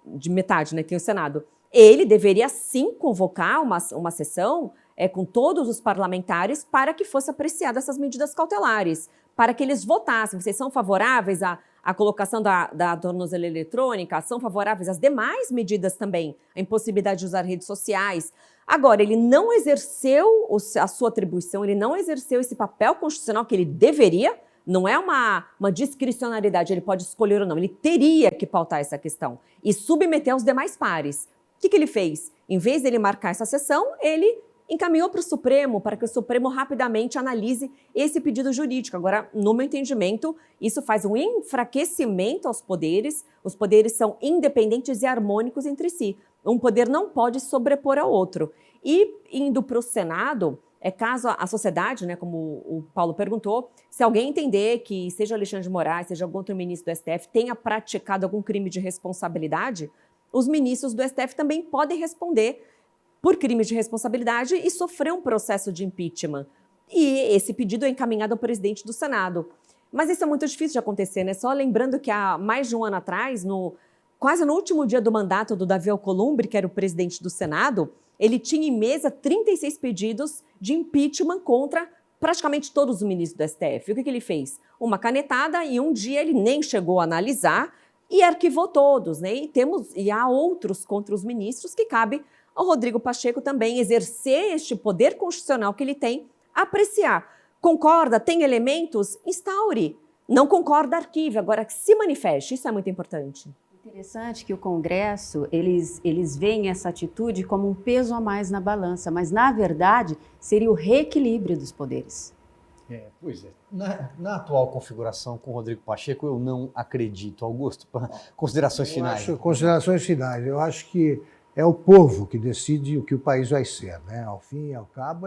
De metade, né? Tem o Senado. Ele deveria sim convocar uma sessão com todos os parlamentares para que fosse apreciadas essas medidas cautelares, para que eles votassem. Vocês são favoráveis à colocação da tornozeleira eletrônica? São favoráveis às demais medidas também? A impossibilidade de usar redes sociais. Agora, ele não exerceu a sua atribuição, ele não exerceu esse papel constitucional que ele deveria. Não é uma discricionariedade, ele pode escolher ou não. Ele teria que pautar essa questão e submeter aos demais pares. O que ele fez? Em vez de ele marcar essa sessão, ele encaminhou para o Supremo, para que o Supremo rapidamente analise esse pedido jurídico. Agora, no meu entendimento, isso faz um enfraquecimento aos poderes. Os poderes são independentes e harmônicos entre si. Um poder não pode sobrepor ao outro. E indo para o Senado, caso a sociedade, né, como o Paulo perguntou, se alguém entender que seja Alexandre de Moraes, seja algum outro ministro do STF, tenha praticado algum crime de responsabilidade, os ministros do STF também podem responder por crime de responsabilidade e sofrer um processo de impeachment. E esse pedido é encaminhado ao presidente do Senado. Mas isso é muito difícil de acontecer, né? Só lembrando que há mais de um ano atrás, quase no último dia do mandato do Davi Alcolumbre, que era o presidente do Senado, ele tinha em mesa 36 pedidos de impeachment contra praticamente todos os ministros do STF. O que ele fez? Uma canetada e um dia ele nem chegou a analisar e arquivou todos, né? E há outros contra os ministros que cabe ao Rodrigo Pacheco também exercer este poder constitucional que ele tem, apreciar. Concorda? Tem elementos? Instaure. Não concorda? Arquive. Agora, que se manifeste. Isso é muito importante. Interessante que o Congresso, eles veem essa atitude como um peso a mais na balança, mas, na verdade, seria o reequilíbrio dos poderes. Pois é. Na atual configuração com o Rodrigo Pacheco, eu não acredito. Augusto, considerações finais. Considerações finais. Eu acho que é o povo que decide o que o país vai ser, né? Ao fim e ao cabo,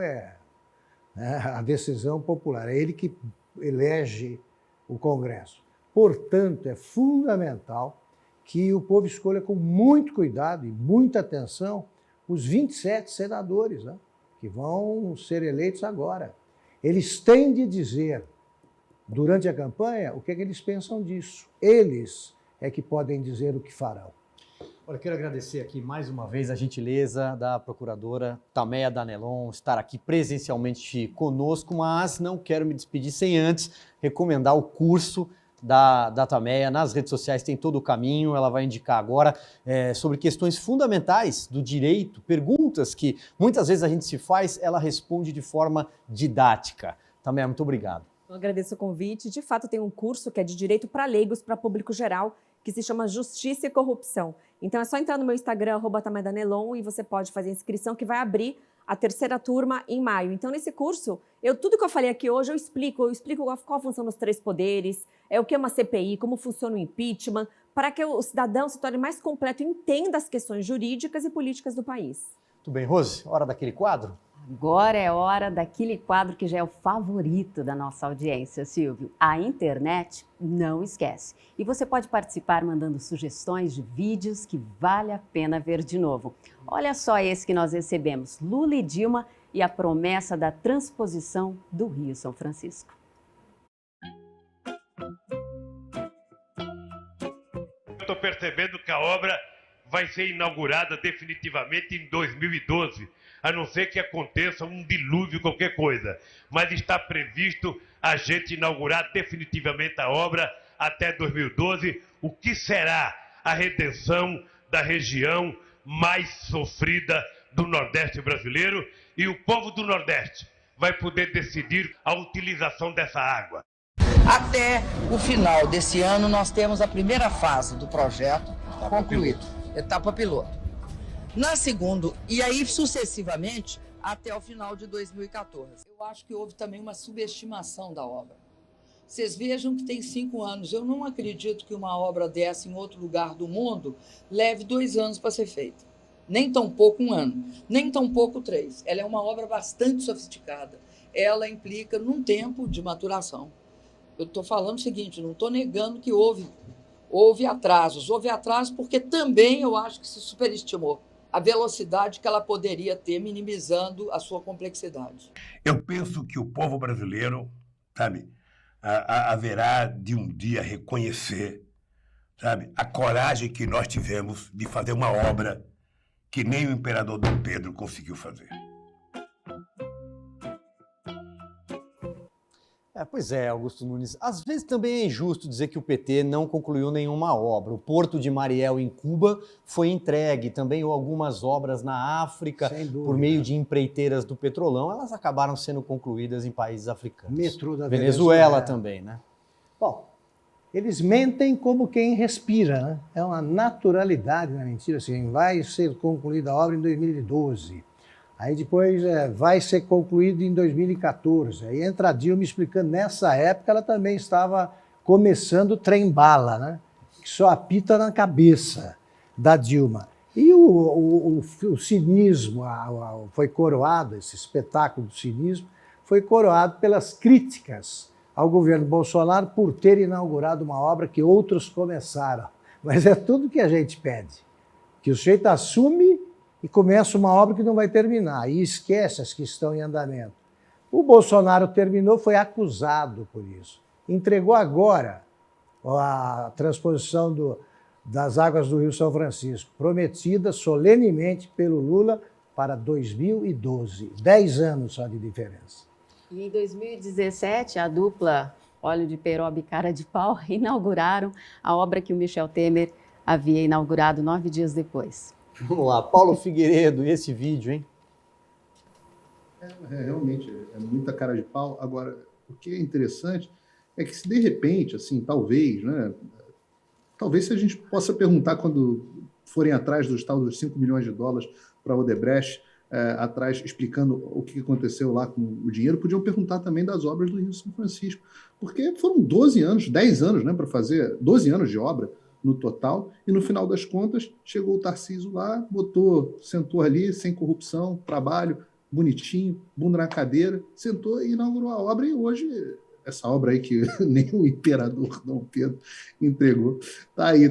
a decisão popular. É ele que elege o Congresso. Portanto, é fundamental que o povo escolha com muito cuidado e muita atenção os 27 senadores, né? Que vão ser eleitos agora. Eles têm de dizer, durante a campanha, o que eles pensam disso. Eles é que podem dizer o que farão. Olha, quero agradecer aqui mais uma vez a gentileza da procuradora Tameia Danelon estar aqui presencialmente conosco, mas não quero me despedir sem antes recomendar o curso da Tameia. Nas redes sociais tem todo o caminho, ela vai indicar agora sobre questões fundamentais do direito, perguntas que muitas vezes a gente se faz, ela responde de forma didática. Tameia, muito obrigado. Eu agradeço o convite. De fato, tem um curso que é de direito para leigos, para público geral, que se chama Justiça e Corrupção. Então é só entrar no meu Instagram, @tameia_danelon, e você pode fazer a inscrição que vai abrir a 3ª turma em maio. Então, nesse curso, tudo que eu falei aqui hoje, eu explico qual a função dos 3 poderes, o que é uma CPI, como funciona o impeachment, para que o cidadão se torne mais completo e entenda as questões jurídicas e políticas do país. Tudo bem, Rose? Hora daquele quadro? Agora é hora daquele quadro que já é o favorito da nossa audiência, Silvio. A internet não esquece. E você pode participar mandando sugestões de vídeos que vale a pena ver de novo. Olha só esse que nós recebemos: Lula e Dilma e a promessa da transposição do Rio São Francisco. Eu estou percebendo que a obra vai ser inaugurada definitivamente em 2012. A não ser que aconteça um dilúvio, qualquer coisa. Mas está previsto a gente inaugurar definitivamente a obra até 2012, o que será a redenção da região mais sofrida do Nordeste brasileiro, e o povo do Nordeste vai poder decidir a utilização dessa água. Até o final desse ano, nós temos a primeira fase do projeto concluído, etapa piloto. Na segunda, e aí sucessivamente, até o final de 2014. Eu acho que houve também uma subestimação da obra. Vocês vejam que tem 5 anos. Eu não acredito que uma obra dessa em outro lugar do mundo leve 2 anos para ser feita. Nem tão pouco 1 ano, nem tão pouco 3. Ela é uma obra bastante sofisticada. Ela implica num tempo de maturação. Eu estou falando o seguinte, não estou negando que houve atrasos. Houve atrasos porque também eu acho que se superestimou a velocidade que ela poderia ter, minimizando a sua complexidade. Eu penso que o povo brasileiro, sabe, haverá de um dia reconhecer, sabe, a coragem que nós tivemos de fazer uma obra que nem o imperador Dom Pedro conseguiu fazer. Pois é, Augusto Nunes. Às vezes também é injusto dizer que o PT não concluiu nenhuma obra. O Porto de Mariel, em Cuba, foi entregue. Também algumas obras na África, por meio de empreiteiras do Petrolão, elas acabaram sendo concluídas em países africanos. Metrô da Venezuela também, né? Bom, eles mentem como quem respira, né? É uma naturalidade na mentira. Assim, vai ser concluída a obra em 2012. Aí depois vai ser concluído em 2014. Aí entra a Dilma explicando, nessa época ela também estava começando o trem-bala, né? Que só apita na cabeça da Dilma. E o cinismo foi coroado, esse espetáculo do cinismo, foi coroado pelas críticas ao governo Bolsonaro por ter inaugurado uma obra que outros começaram. Mas é tudo que a gente pede, que o sujeito assume e começa uma obra que não vai terminar, e esquece as que estão em andamento. O Bolsonaro terminou, foi acusado por isso. Entregou agora a transposição das águas do Rio São Francisco, prometida solenemente pelo Lula para 2012. 10 anos só de diferença. E em 2017, a dupla Óleo de Peroba e Cara de Pau inauguraram a obra que o Michel Temer havia inaugurado 9 dias depois. Vamos lá, Paulo Figueiredo, e esse vídeo, hein? Realmente, é muita cara de pau. Agora, o que é interessante é que se de repente, assim, talvez, né? Talvez se a gente possa perguntar quando forem atrás dos tal dos 5 milhões de dólares para a Odebrecht, atrás explicando o que aconteceu lá com o dinheiro, podiam perguntar também das obras do Rio São Francisco. Porque foram 12 anos, 10 anos, né, para fazer 12 anos de obra no total, e no final das contas chegou o Tarcísio lá, sentou ali, sem corrupção, trabalho, bonitinho, bunda na cadeira, sentou e inaugurou a obra, e hoje essa obra aí que nem o imperador Dom Pedro entregou, tá aí,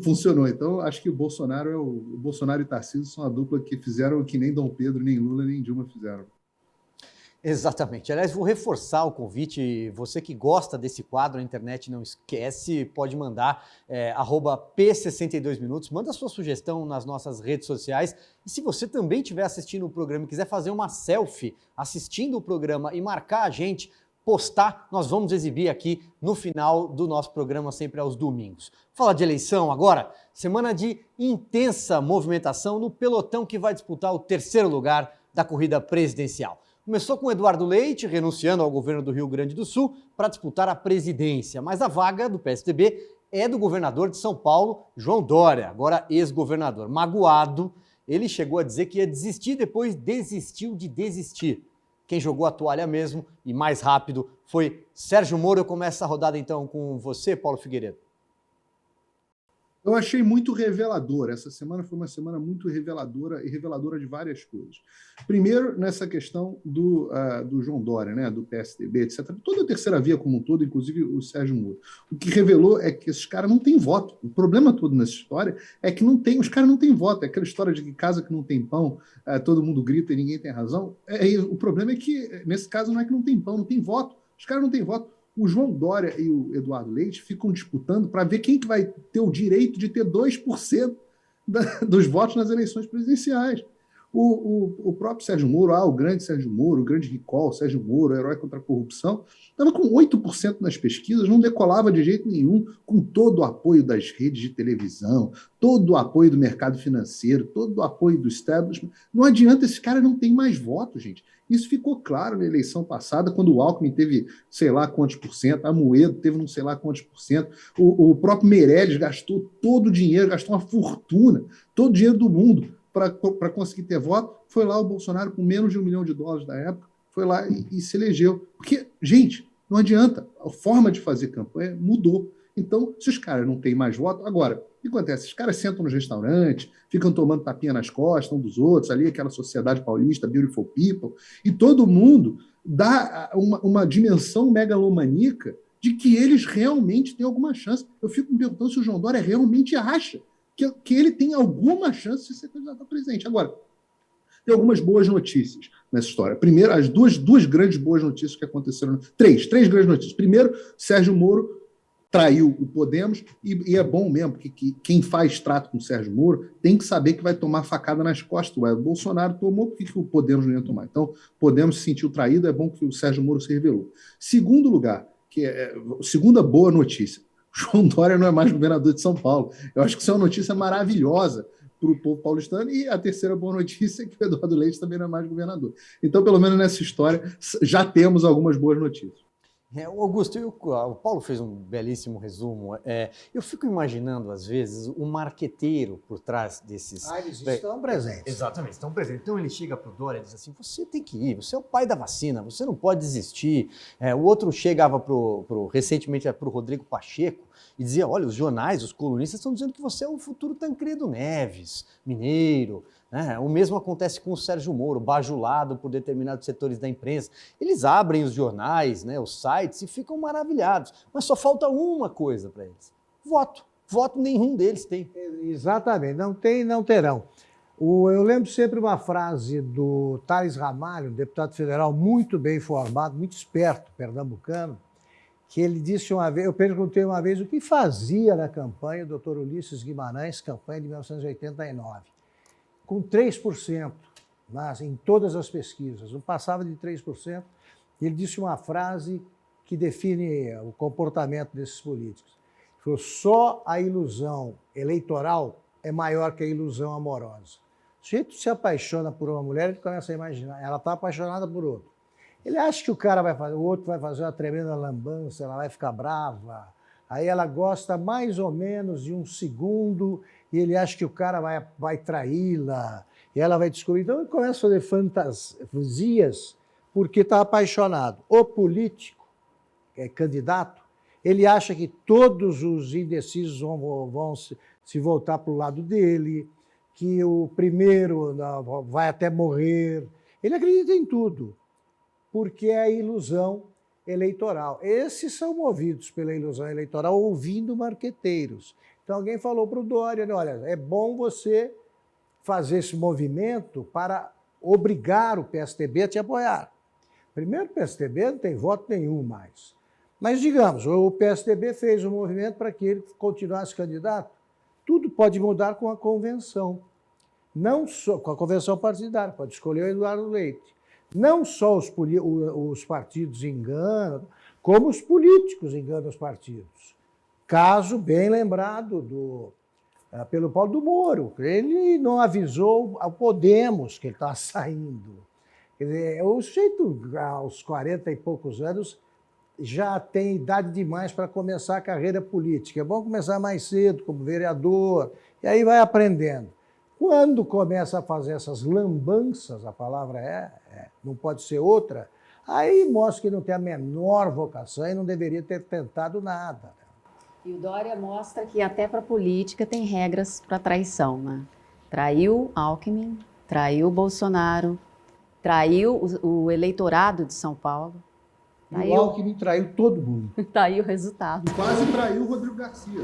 funcionou. Então acho que o Bolsonaro e Tarcísio são a dupla que fizeram o que nem Dom Pedro, nem Lula, nem Dilma fizeram. Exatamente. Aliás, vou reforçar o convite. Você que gosta desse quadro, a internet não esquece, pode mandar @P62minutos, manda sua sugestão nas nossas redes sociais. E se você também estiver assistindo o programa e quiser fazer uma selfie assistindo o programa e marcar a gente, postar, nós vamos exibir aqui no final do nosso programa, sempre aos domingos. Falar de eleição agora, semana de intensa movimentação no pelotão que vai disputar o terceiro lugar da corrida presidencial. Começou com Eduardo Leite renunciando ao governo do Rio Grande do Sul para disputar a presidência, mas a vaga do PSDB é do governador de São Paulo, João Dória, agora ex-governador. Magoado, ele chegou a dizer que ia desistir, depois desistiu de desistir. Quem jogou a toalha mesmo e mais rápido foi Sérgio Moro. Eu começo a rodada então com você, Paulo Figueiredo. Eu achei muito revelador. Essa semana foi uma semana muito reveladora e reveladora de várias coisas. Primeiro, nessa questão do João Dória, né, do PSDB, etc. Toda a terceira via como um todo, inclusive o Sérgio Moro. O que revelou é que esses caras não têm voto. O problema todo nessa história é que os caras não têm voto. É aquela história de que casa que não tem pão, todo mundo grita e ninguém tem razão. O problema é que, nesse caso, não é que não tem pão, não tem voto. Os caras não têm voto. O João Dória e o Eduardo Leite ficam disputando para ver quem que vai ter o direito de ter 2% dos votos nas eleições presidenciais. O próprio Sérgio Moro, o grande Sérgio Moro, o grande recall, Sérgio Moro, herói contra a corrupção, estava com 8% nas pesquisas, não decolava de jeito nenhum, com todo o apoio das redes de televisão, todo o apoio do mercado financeiro, todo o apoio do establishment. Não adianta, esse cara não tem mais votos, gente. Isso ficou claro na eleição passada, quando o Alckmin teve sei lá quantos por cento, a Moedo teve não sei lá quantos por cento, o próprio Meirelles gastou todo o dinheiro, gastou uma fortuna, todo o dinheiro do mundo para conseguir ter voto. Foi lá o Bolsonaro, com menos de $1 milhão da época, foi lá e se elegeu. Porque, gente, não adianta, a forma de fazer campanha mudou. Então, se os caras não têm mais voto, agora, o que acontece? Os caras sentam nos restaurantes, ficam tomando tapinha nas costas um dos outros, ali aquela sociedade paulista, beautiful people, e todo mundo dá uma dimensão megalomaníaca de que eles realmente têm alguma chance. Eu fico me perguntando se o João Dória realmente acha que ele tem alguma chance de ser candidato a presidente. Agora, tem algumas boas notícias nessa história. Primeiro, as duas grandes boas notícias que aconteceram. Três grandes notícias. Primeiro, Sérgio Moro traiu o Podemos, e é bom mesmo, porque quem faz trato com o Sérgio Moro tem que saber que vai tomar facada nas costas. O Bolsonaro tomou, por que o Podemos não ia tomar? Então, o Podemos se sentiu traído, é bom que o Sérgio Moro se revelou. Segundo lugar, segunda boa notícia, João Dória não é mais governador de São Paulo. Eu acho que isso é uma notícia maravilhosa para o povo paulistano, e a terceira boa notícia é que o Eduardo Leite também não é mais governador. Então, pelo menos nessa história, já temos algumas boas notícias. Augusto, o Paulo fez um belíssimo resumo. Eu fico imaginando, às vezes, um marqueteiro por trás desses... Eles estão presentes. Exatamente, estão presentes. Então ele chega para o Dória e diz assim, você tem que ir, você é o pai da vacina, você não pode desistir. O outro chegava recentemente para o Rodrigo Pacheco e dizia, olha, os jornais, os colunistas estão dizendo que você é o futuro Tancredo Neves, mineiro. O mesmo acontece com o Sérgio Moro, bajulado por determinados setores da imprensa. Eles abrem os jornais, os sites, e ficam maravilhados. Mas só falta uma coisa para eles: voto. Voto nenhum deles tem. Exatamente, não tem, não terão. Eu lembro sempre uma frase do Thales Ramalho, um deputado federal muito bem informado, muito esperto, pernambucano, que ele disse uma vez, eu perguntei uma vez o que fazia na campanha o Dr. Ulisses Guimarães, campanha de 1989. Com 3%, em todas as pesquisas, não passava de 3%, ele disse uma frase que define o comportamento desses políticos. Ele falou, só a ilusão eleitoral é maior que a ilusão amorosa. O sujeito se apaixona por uma mulher, ele começa a imaginar, ela está apaixonada por outro. Ele acha que o outro vai fazer uma tremenda lambança, ela vai ficar brava, aí ela gosta mais ou menos de um segundo, e ele acha que o cara vai traí-la, e ela vai descobrir. Então ele começa a fazer fantasias porque está apaixonado. O político, que é candidato, ele acha que todos os indecisos vão se voltar para o lado dele, que o primeiro vai até morrer. Ele acredita em tudo, porque é a ilusão eleitoral. Esses são movidos pela ilusão eleitoral, ouvindo marqueteiros. Então alguém falou para o Dória, olha, é bom você fazer esse movimento para obrigar o PSDB a te apoiar. Primeiro, o PSDB não tem voto nenhum mais. Mas, digamos, o PSDB fez um movimento para que ele continuasse candidato. Tudo pode mudar com a convenção. Não só com a convenção partidária, pode escolher o Eduardo Leite. Não só os partidos enganam, como os políticos enganam os partidos. Caso bem lembrado pelo Paulo do Moro. Ele não avisou ao Podemos que ele estava saindo. Quer dizer, o sujeito, aos 40 e poucos anos, já tem idade demais para começar a carreira política. É bom começar mais cedo, como vereador, e aí vai aprendendo. Quando começa a fazer essas lambanças, a palavra não pode ser outra, aí mostra que não tem a menor vocação e não deveria ter tentado nada. E o Dória mostra que até para a política tem regras para traição, né? Traiu Alckmin, traiu Bolsonaro, traiu o eleitorado de São Paulo. E o Alckmin traiu todo mundo. Tá aí o resultado. Quase traiu o Rodrigo Garcia.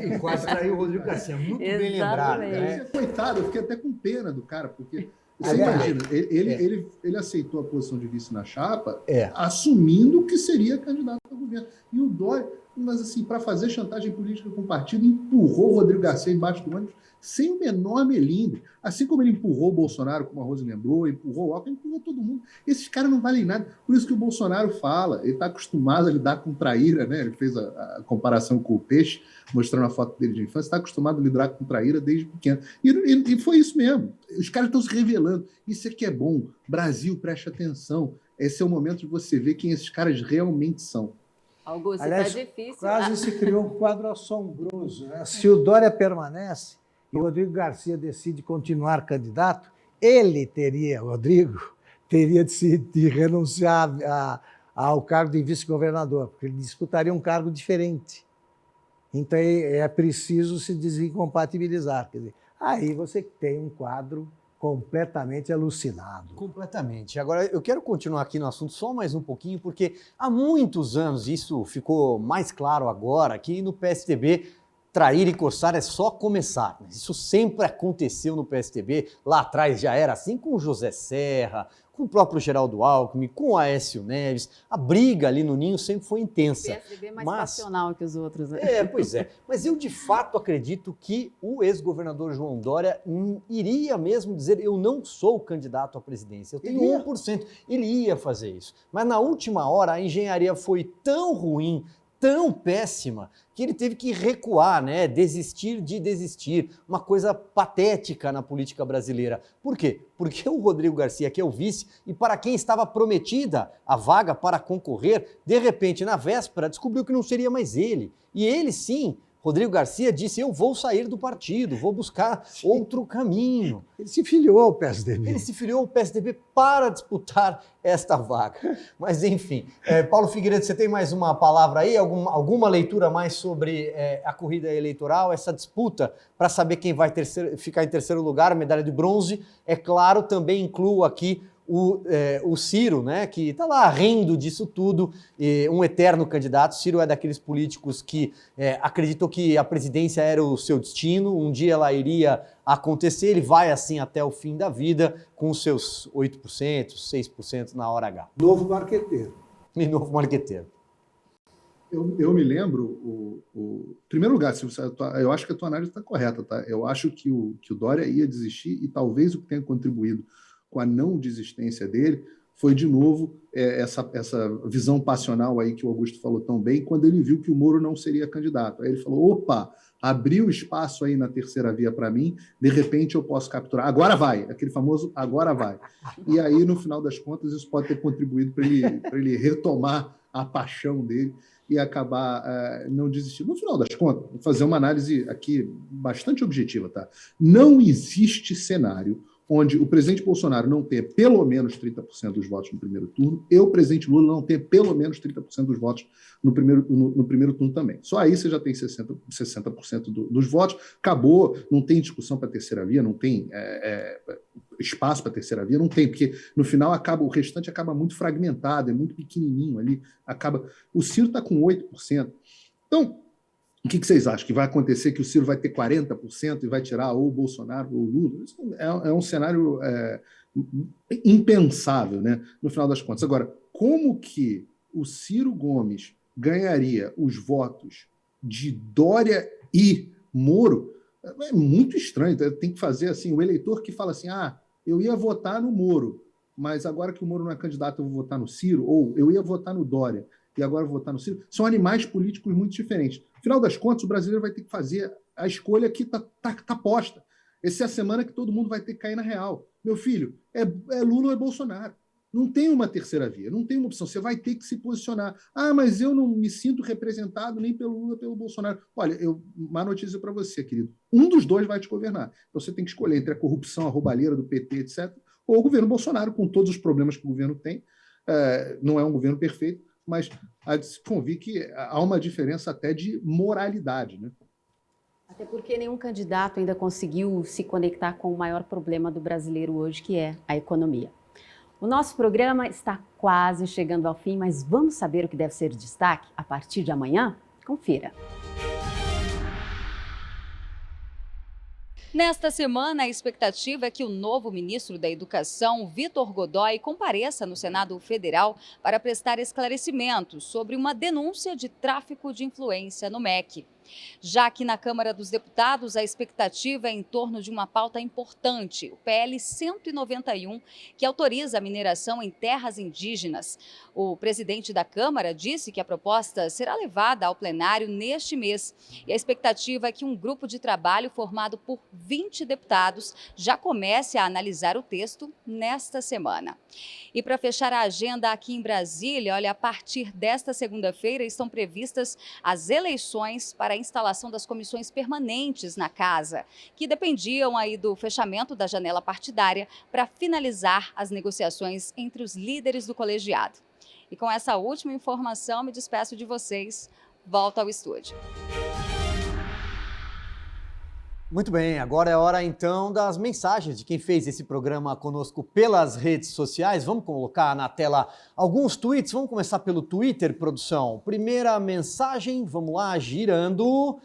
E quase traiu o Rodrigo Garcia. Muito bem lembrado. Né? Coitado, eu fiquei até com pena do cara, porque você imagina, ele aceitou a posição de vice na chapa, assumindo que seria candidato ao governo. E o Dória, mas assim, para fazer chantagem política com o partido, empurrou o Rodrigo Garcia embaixo do ônibus sem o menor melindre. Assim como ele empurrou o Bolsonaro, como a Rose lembrou, empurrou o Alckmin, empurrou todo mundo. Esses caras não valem nada. Por isso que o Bolsonaro fala, ele está acostumado a lidar com traíra, né? Ele fez a comparação com o peixe, mostrando a foto dele de infância, está acostumado a lidar com traíra desde pequeno. E foi isso mesmo. Os caras estão se revelando. Isso é que é bom. Brasil, preste atenção. Esse é o momento de você ver quem esses caras realmente são. Augusto, aliás, tá difícil. Quase se criou um quadro assombroso. Né? Se o Dória permanece e o Rodrigo Garcia decide continuar candidato, Rodrigo, teria de renunciar ao cargo de vice-governador, porque ele disputaria um cargo diferente. Então é preciso se desincompatibilizar. Quer dizer, aí você tem um quadro completamente alucinado. Completamente. Agora, eu quero continuar aqui no assunto só mais um pouquinho, porque há muitos anos, isso ficou mais claro agora, que no PSDB trair e coçar é só começar. Isso sempre aconteceu no PSDB, lá atrás já era assim com o José Serra, com o próprio Geraldo Alckmin, com o Aécio Neves. A briga ali no Ninho sempre foi intensa. O PSDB é mais passional que os outros. Né? Pois é. Mas eu, de fato, acredito que o ex-governador João Dória iria mesmo dizer: eu não sou candidato à presidência, eu tenho 1%. Ele ia fazer isso. Mas na última hora, a engenharia foi tão ruim, tão péssima, que ele teve que recuar, né? Desistir de desistir. Uma coisa patética na política brasileira. Por quê? Porque o Rodrigo Garcia, que é o vice, e para quem estava prometida a vaga para concorrer, de repente, na véspera, descobriu que não seria mais ele. E ele, sim, Rodrigo Garcia, disse: eu vou sair do partido, vou buscar outro caminho. Ele se filiou ao PSDB. Ele se filiou ao PSDB para disputar esta vaga. Mas, enfim. Paulo Figueiredo, você tem mais uma palavra aí? Alguma leitura mais sobre a corrida eleitoral, essa disputa para saber quem vai ficar em terceiro lugar, medalha de bronze? É claro, também incluo aqui o Ciro, né, que está lá rindo disso tudo, um eterno candidato. Ciro é daqueles políticos que acreditou que a presidência era o seu destino, um dia ela iria acontecer, ele vai assim até o fim da vida, com os seus 8%, 6% na hora H. Novo marqueteiro. E novo marqueteiro. Eu me lembro, em primeiro lugar, eu acho que a tua análise está correta, tá? Eu acho que o Dória ia desistir, e talvez o que tenha contribuído com a não desistência dele foi, de novo, essa visão passional aí que o Augusto falou tão bem, quando ele viu que o Moro não seria candidato. Aí ele falou: opa, abriu espaço aí na terceira via para mim, de repente eu posso capturar. Agora vai, aquele famoso agora vai. E aí, no final das contas, isso pode ter contribuído para ele retomar a paixão dele e acabar não desistindo. No final das contas, vou fazer uma análise aqui bastante objetiva, tá? Não existe cenário onde o presidente Bolsonaro não tenha pelo menos 30% dos votos no primeiro turno, e o presidente Lula não tenha pelo menos 30% dos votos no primeiro turno também. Só aí você já tem 60% dos votos, acabou, não tem discussão para a terceira via, não tem espaço para a terceira via, não tem, porque no final o restante acaba muito fragmentado, é muito pequenininho ali, o Ciro está com 8%. Então, o que vocês acham? Que vai acontecer que o Ciro vai ter 40% e vai tirar ou o Bolsonaro ou o Lula? Isso é um cenário impensável, né? No final das contas. Agora, como que o Ciro Gomes ganharia os votos de Dória e Moro? É muito estranho. Tem que fazer assim, o eleitor que fala assim: eu ia votar no Moro, mas agora que o Moro não é candidato, eu vou votar no Ciro, ou eu ia votar no Dória, e agora eu vou votar no Ciro, são animais políticos muito diferentes. No final das contas, o brasileiro vai ter que fazer a escolha que tá posta. Essa é a semana que todo mundo vai ter que cair na real. Meu filho, é Lula ou é Bolsonaro. Não tem uma terceira via, não tem uma opção. Você vai ter que se posicionar. Ah, mas eu não me sinto representado nem pelo Lula, pelo Bolsonaro. Olha, má notícia para você, querido. Um dos dois vai te governar. Então você tem que escolher entre a corrupção, a roubalheira do PT, etc., ou o governo Bolsonaro, com todos os problemas que o governo tem. Não é um governo perfeito, mas há de se convir que há uma diferença até de moralidade, né? Até porque nenhum candidato ainda conseguiu se conectar com o maior problema do brasileiro hoje, que é a economia. O nosso programa está quase chegando ao fim, mas vamos saber o que deve ser destaque a partir de amanhã? Confira. Nesta semana, a expectativa é que o novo ministro da Educação, Vitor Godoy, compareça no Senado Federal para prestar esclarecimentos sobre uma denúncia de tráfico de influência no MEC. Já que na Câmara dos Deputados a expectativa é em torno de uma pauta importante, o PL 191, que autoriza a mineração em terras indígenas. O presidente da Câmara disse que a proposta será levada ao plenário neste mês e a expectativa é que um grupo de trabalho formado por 20 deputados já comece a analisar o texto nesta semana. E para fechar a agenda aqui em Brasília, olha, a partir desta segunda-feira estão previstas as eleições para a instalação das comissões permanentes na casa, que dependiam aí do fechamento da janela partidária para finalizar as negociações entre os líderes do colegiado. E com essa última informação, me despeço de vocês. Volto ao estúdio. Muito bem, agora é hora então das mensagens de quem fez esse programa conosco pelas redes sociais. Vamos colocar na tela alguns tweets. Vamos começar pelo Twitter, produção. Primeira mensagem, vamos lá, girando.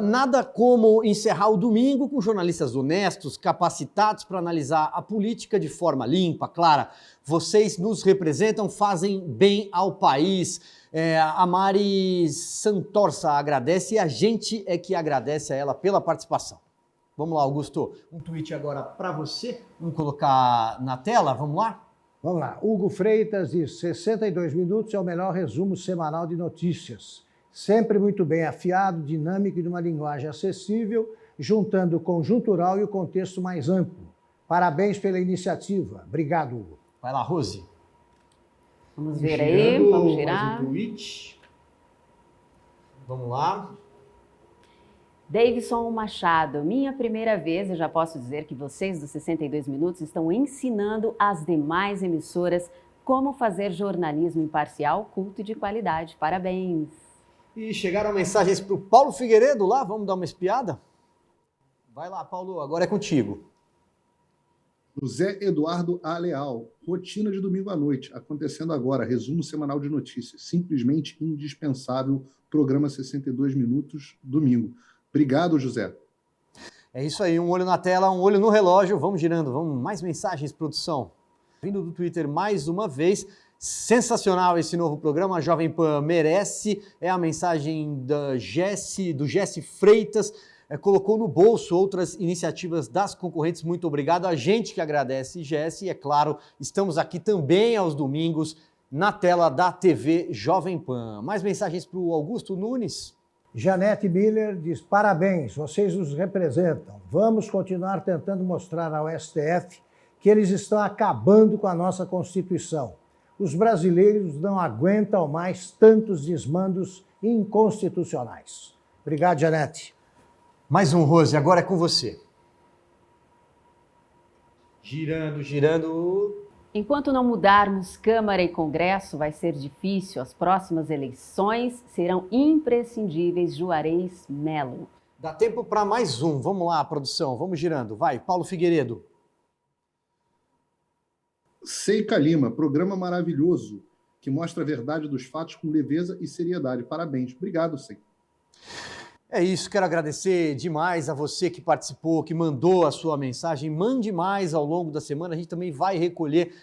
Nada como encerrar o domingo com jornalistas honestos, capacitados para analisar a política de forma limpa, clara. Vocês nos representam, fazem bem ao país. A Mari Santorça agradece e a gente é que agradece a ela pela participação. Vamos lá, Augusto. Um tweet agora para você. Vamos colocar na tela, vamos lá? Vamos lá. Hugo Freitas diz: 62 minutos é o melhor resumo semanal de notícias. Sempre muito bem afiado, dinâmico e de uma linguagem acessível, juntando o conjuntural e o contexto mais amplo. Parabéns pela iniciativa. Obrigado, Hugo. Vai lá, Rose. Vamos ver aí, vamos girar. Mais um tweet. Vamos lá. Davidson Machado, minha primeira vez, eu já posso dizer que vocês dos 62 Minutos estão ensinando as demais emissoras como fazer jornalismo imparcial, culto e de qualidade. Parabéns. E chegaram mensagens para o Paulo Figueiredo lá, vamos dar uma espiada? Vai lá, Paulo, agora é contigo. José Eduardo A. Leal, rotina de domingo à noite, acontecendo agora, resumo semanal de notícias, simplesmente indispensável, programa 62 Minutos, domingo. Obrigado, José. É isso aí, um olho na tela, um olho no relógio, vamos girando, vamos, mais mensagens, produção. Vindo do Twitter mais uma vez, sensacional esse novo programa, a Jovem Pan merece, é a mensagem do Jesse Freitas, colocou no bolso outras iniciativas das concorrentes, muito obrigado, a gente que agradece, Jesse, e é claro, estamos aqui também aos domingos na tela da TV Jovem Pan. Mais mensagens para o Augusto Nunes? Janete Miller diz: parabéns, vocês nos representam. Vamos continuar tentando mostrar ao STF que eles estão acabando com a nossa Constituição. Os brasileiros não aguentam mais tantos desmandos inconstitucionais. Obrigado, Janete. Mais um, Rose, agora é com você. Girando, girando. Enquanto não mudarmos Câmara e Congresso, vai ser difícil. As próximas eleições serão imprescindíveis. Juarez Melo. Dá tempo para mais um. Vamos lá, produção. Vamos girando. Vai, Paulo Figueiredo. Seica Lima, programa maravilhoso, que mostra a verdade dos fatos com leveza e seriedade. Parabéns. Obrigado, Seica. É isso, quero agradecer demais a você que participou, que mandou a sua mensagem. Mande mais ao longo da semana, a gente também vai recolher.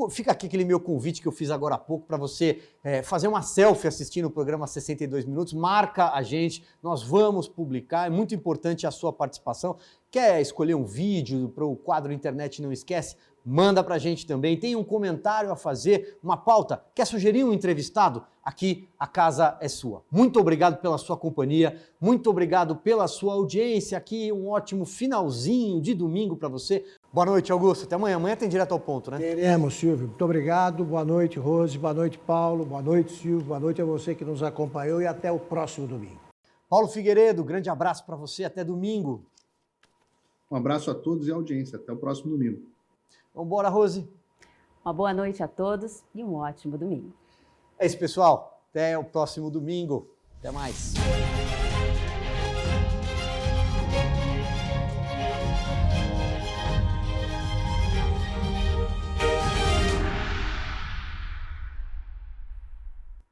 Fica aqui aquele meu convite que eu fiz agora há pouco para você fazer uma selfie assistindo o programa 62 Minutos. Marca a gente, nós vamos publicar, é muito importante a sua participação. Quer escolher um vídeo para o quadro Internet Não Esquece? Manda pra gente também, tem um comentário a fazer, uma pauta, quer sugerir um entrevistado? Aqui a casa é sua. Muito obrigado pela sua companhia, muito obrigado pela sua audiência aqui, um ótimo finalzinho de domingo para você. Boa noite, Augusto, até amanhã. Amanhã tem Direto ao Ponto, né? Teremos, Silvio. Muito obrigado, boa noite, Rose, boa noite, Paulo, boa noite, Silvio, boa noite a você que nos acompanhou e até o próximo domingo. Paulo Figueiredo, grande abraço para você, até domingo. Um abraço a todos e à audiência, até o próximo domingo. Vamos embora, Rose. Uma boa noite a todos e um ótimo domingo. É isso, pessoal. Até o próximo domingo. Até mais.